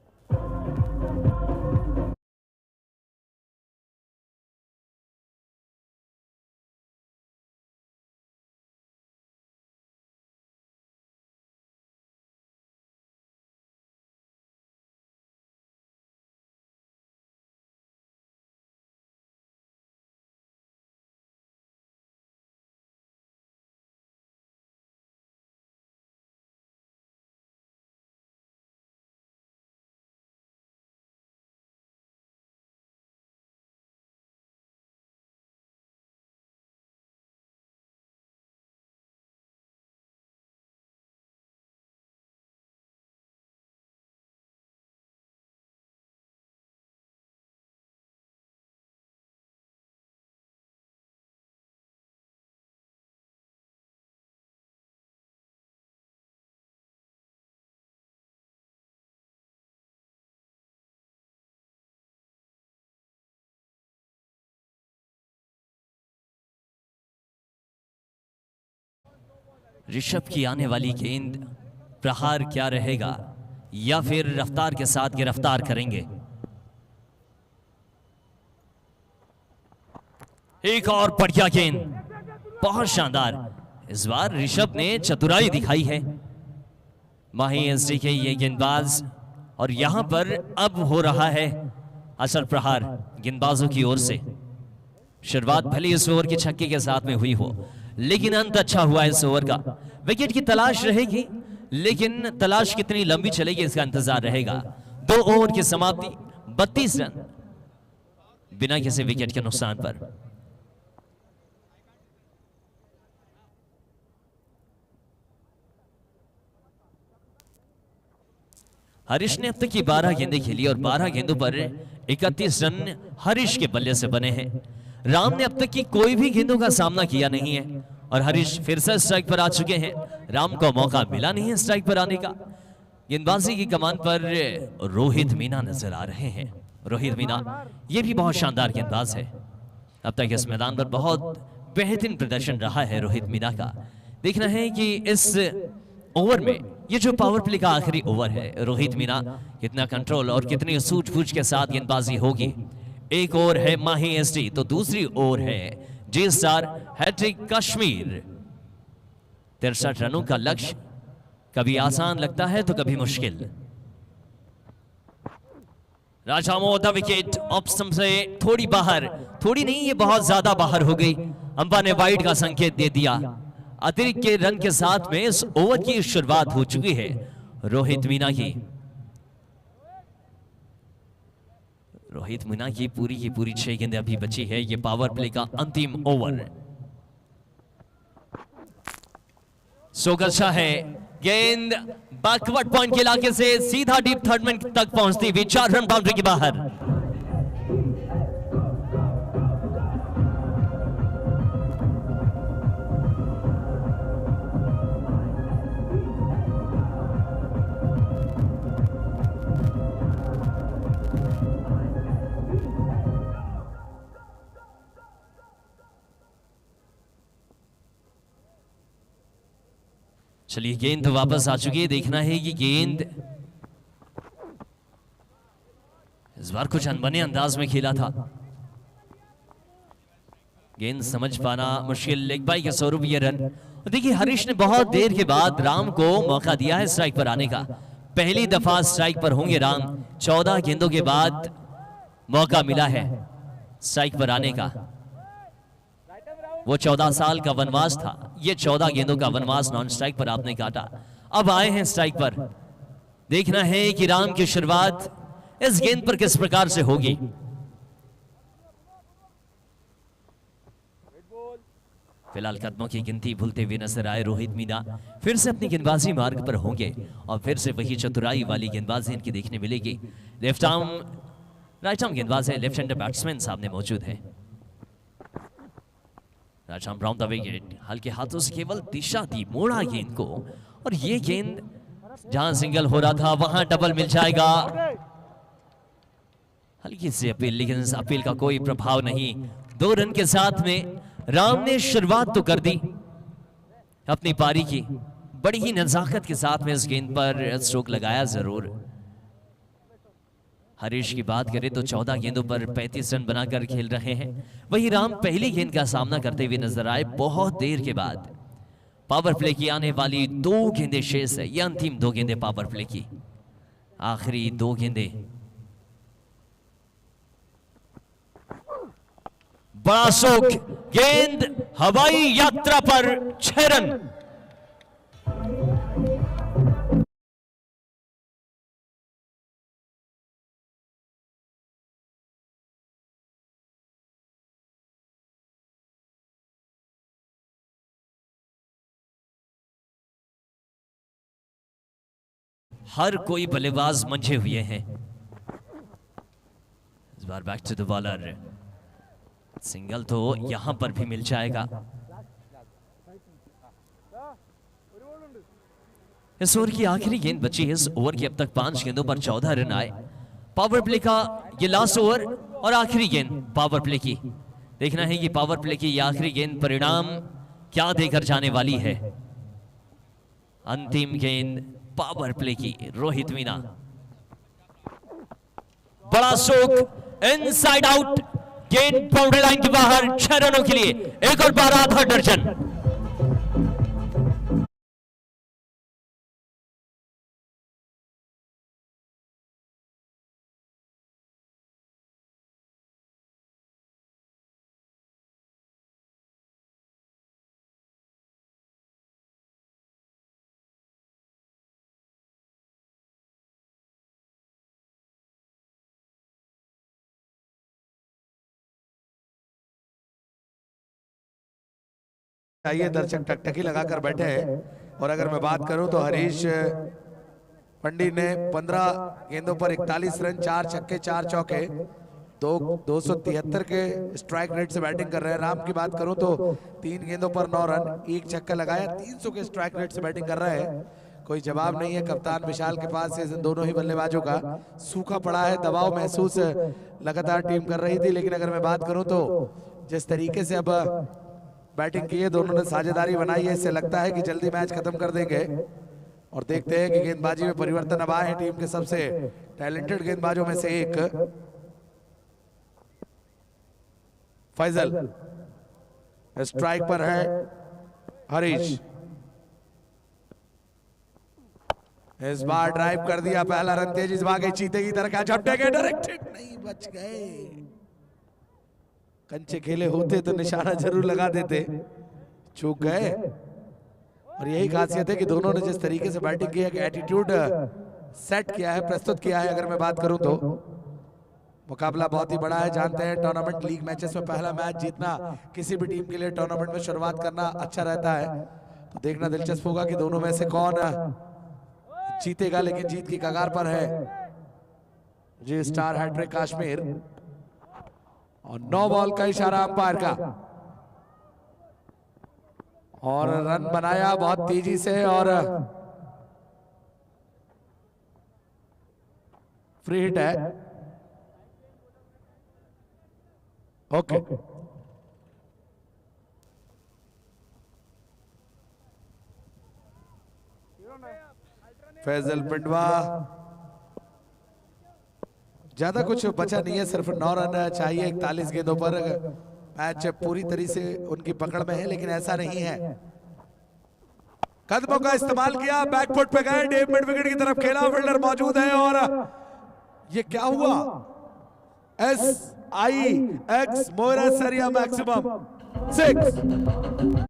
ऋषभ की आने वाली गेंद प्रहार क्या रहेगा, या फिर रफ्तार के साथ गिरफ्तार करेंगे। एक और बढ़िया गेंद, बहुत शानदार। इस बार ऋषभ ने चतुराई दिखाई है। माही एसडी के ये गेंदबाज, और यहां पर अब हो रहा है असल प्रहार गेंदबाजों की ओर से। शुरुआत भले इस ओवर के छक्के के साथ में हुई हो, लेकिन अंत अच्छा हुआ इस ओवर का। विकेट की तलाश रहेगी, लेकिन तलाश कितनी लंबी चलेगी इसका इंतजार रहेगा। 2 ओवर की समाप्ति, 32 रन बिना किसी विकेट के नुकसान पर। हरीश ने अब तक की 12 गेंदें खेली और 12 गेंदों पर 31 रन हरीश के बल्ले से बने हैं। राम ने अब तक की कोई भी गेंदों का सामना किया नहीं है और हरीश फिर से स्ट्राइक पर आ चुके हैं। राम को मौका मिला नहीं है स्ट्राइक पर आने का। गेंदबाजी की कमान पर रोहित मीना नजर आ रहे हैं। रोहित मीना ये भी बहुत शानदार गेंदबाज है। अब तक इस मैदान पर बहुत बेहतरीन प्रदर्शन रहा है रोहित मीना का। देखना है कि इस ओवर में, ये जो पावर प्ले का आखिरी ओवर है, रोहित मीना कितना कंट्रोल और कितनी सूझबूझ के साथ गेंदबाजी होगी। एक ओवर है माही एसडी, तो दूसरी ओवर है जी स्टार हैट्रिक कश्मीर। 63 रनों का लक्ष्य कभी आसान लगता है तो कभी मुश्किल। राजामो द विकेट ऑफ स्टंप से थोड़ी बाहर, थोड़ी नहीं, ये बहुत ज्यादा बाहर हो गई। अंपा ने वाइड का संकेत दे दिया। अतिरिक्त के रन के साथ में इस ओवर की शुरुआत हो चुकी है रोहित मीना की। रोहित मीना की पूरी 6 गेंदें अभी बची है। ये पावर प्ले का अंतिम ओवर। स्ट्रोक अच्छा है। गेंद बैकवर्ड पॉइंट के इलाके से सीधा डीप थर्ड मैन तक पहुंचती हुई 4 रन बाउंड्री के बाहर। चलिए, गेंद तो वापस आ चुकी है। देखना है कि गेंद इस बार कुछ अनबने अंदाज में खेला था। गेंद समझ पाना मुश्किल। लेग बाई के स्वरूप ये रन। देखिए, हरीश ने बहुत देर के बाद राम को मौका दिया है स्ट्राइक पर आने का। पहली दफा स्ट्राइक पर होंगे राम। 14 गेंदों के बाद मौका मिला है स्ट्राइक पर आने का। वो 14 साल का वनवास था, ये 14 गेंदों का वनवास नॉन स्ट्राइक पर आपने काटा। अब आए हैं स्ट्राइक पर। देखना है कि राम की शुरुआत इस गेंद पर किस प्रकार से होगी। फिलहाल कदमों की गिनती भूलते हुए नजर आए रोहित मीना, फिर से अपनी गेंदबाजी मार्ग पर होंगे और फिर से वही चतुराई वाली गेंदबाजी इनकी देखने मिलेगी। लेफ्ट आर्म राइट आर्म गेंदबाज है, लेफ्ट हैंडर बैट्समैन सामने मौजूद है। Right arm round the wicket, हल्के हाथों से केवल दिशा दी, मोड़ा गेंद को, और ये गेंद जहां सिंगल हो रहा था वहां डबल मिल जाएगा। हल्की सी अपील, लेकिन इस अपील का कोई प्रभाव नहीं। 2 रन के साथ में राम ने शुरुआत तो कर दी अपनी पारी की, बड़ी ही नजाकत के साथ में इस गेंद पर स्ट्रोक लगाया जरूर। हरीश की बात करें तो 14 गेंदों पर 35 रन बनाकर खेल रहे हैं, वही राम पहली गेंद का सामना करते हुए नजर आए बहुत देर के बाद। पावर प्ले की आने वाली 2 गेंदें शेष है, ये अंतिम 2 गेंदें पावर प्ले की, आखिरी 2 गेंदें। बड़ा शोक, गेंद हवाई यात्रा पर 6 रन। हर कोई बल्लेबाज मंझे हुए हैं। इस बार back to the bowler, single तो यहां पर भी मिल जाएगा। इस ओवर की आखिरी गेंद बची है। इस ओवर की अब तक 5 गेंदों पर 14 रन आए। पावर प्ले का ये लास्ट ओवर और आखिरी गेंद पावर प्ले की। देखना है कि पावर प्ले की ये आखिरी गेंद परिणाम क्या देकर जाने वाली है। अंतिम गेंद पावर प्ले की, रोहित मीना। बड़ा शोक, इनसाइड आउट, गेंद बाउंड्री लाइन के बाहर, 6 रनों के लिए 1 और 12 आधा दर्जन। चाहिए, दर्शक टकटकी लगाकर बैठे हैं। और अगर मैं बात करूं तो हरीश पंडित ने 15 गेंदों पर 41 रन, 4 छक्के 4 चौके, 273 के स्ट्राइक रेट से बैटिंग कर रहे हैं। राम की बात करूं तो 3 गेंदों पर 9 रन, 1 छक्का लगाया, 300 के स्ट्राइक रेट से बैटिंग कर रहे हैं। कोई जवाब नहीं है कप्तान विशाल के पास से दोनों ही बल्लेबाजों का। सूखा पड़ा है, दबाव महसूस लगातार टीम कर रही थी, लेकिन अगर मैं बात करूं तो जिस तरीके से अब बैटिंग की है, दोनों ने साझेदारी बनाई है, इससे लगता है कि जल्दी मैच खत्म कर देंगे। और देखते हैं कि गेंदबाजी में परिवर्तन अब आए हैं टीम के सबसे टैलेंटेड गेंदबाजों में से एक फैजल। स्ट्राइक पर है हरीश। इस बार ड्राइव कर दिया, पहला रन तेजी से भागे चीते की तरह, क्या झपटे गए, डायरेक्टेड नहीं, बच गए। कंचे खेले होते तो निशाना जरूर लगा देते, चूक गए। और यही खासियत है कि दोनों ने जिस तरीके से बैटिंग की है, कि एटीट्यूड सेट किया है, प्रस्तुत किया है। अगर मैं बात करूं तो मुकाबला बहुत ही बड़ा है। जानते हैं टूर्नामेंट लीग मैचेस में पहला मैच जीतना किसी भी टीम के लिए टूर्नामेंट में शुरुआत करना अच्छा रहता है। तो देखना दिलचस्प होगा कि दोनों में से कौन जीतेगा, लेकिन जीत की कगार पर है जी स्टार हैट्रिक काश्मीर। और 9 बॉल का इशारा अंपायर का, और रन बनाया बहुत तेजी से, और फ्री हिट है। ओके, फैजल पिंडवा, ज्यादा कुछ बचा नहीं है, सिर्फ 9 रन चाहिए 41 गेंदों पर। मैच पूरी तरह से उनकी पकड़ में है, लेकिन ऐसा नहीं है। कदमों का इस्तेमाल किया, बैकफुट पे गए, डेव मिड विकेट की तरफ खेला, फील्डर मौजूद है। और ये क्या हुआ, SIX मोइरा सरिया मैक्सिमम 6।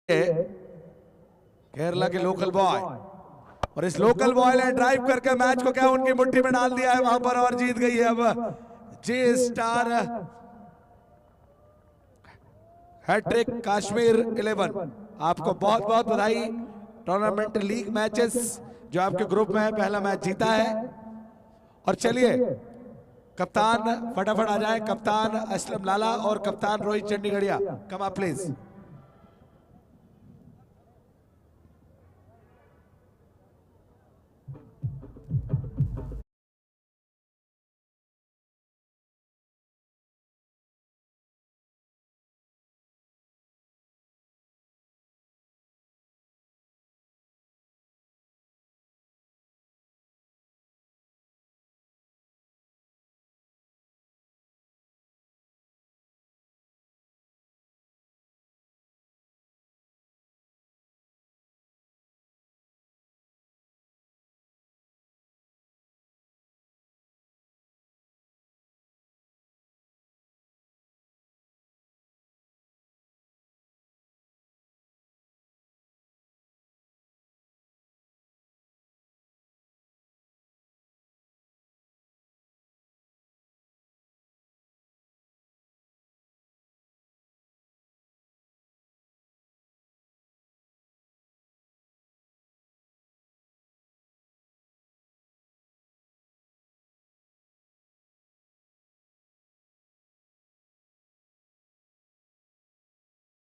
केरला के लोकल बॉय, और इस लोकल बॉय ने ड्राइव करके मैच को क्या उनकी मुट्ठी में डाल दिया है वहां पर और जीत गई है अब जे स्टार हैट्रिक कश्मीर 11। आपको बहुत बहुत बधाई। टूर्नामेंट लीग मैचेस जो आपके ग्रुप में है, पहला मैच जीता है। और चलिए कप्तान फटाफट आ जाए, कप्तान असलम लाला और कप्तान रोहित चंडीगढ़िया, कम आप प्लीज।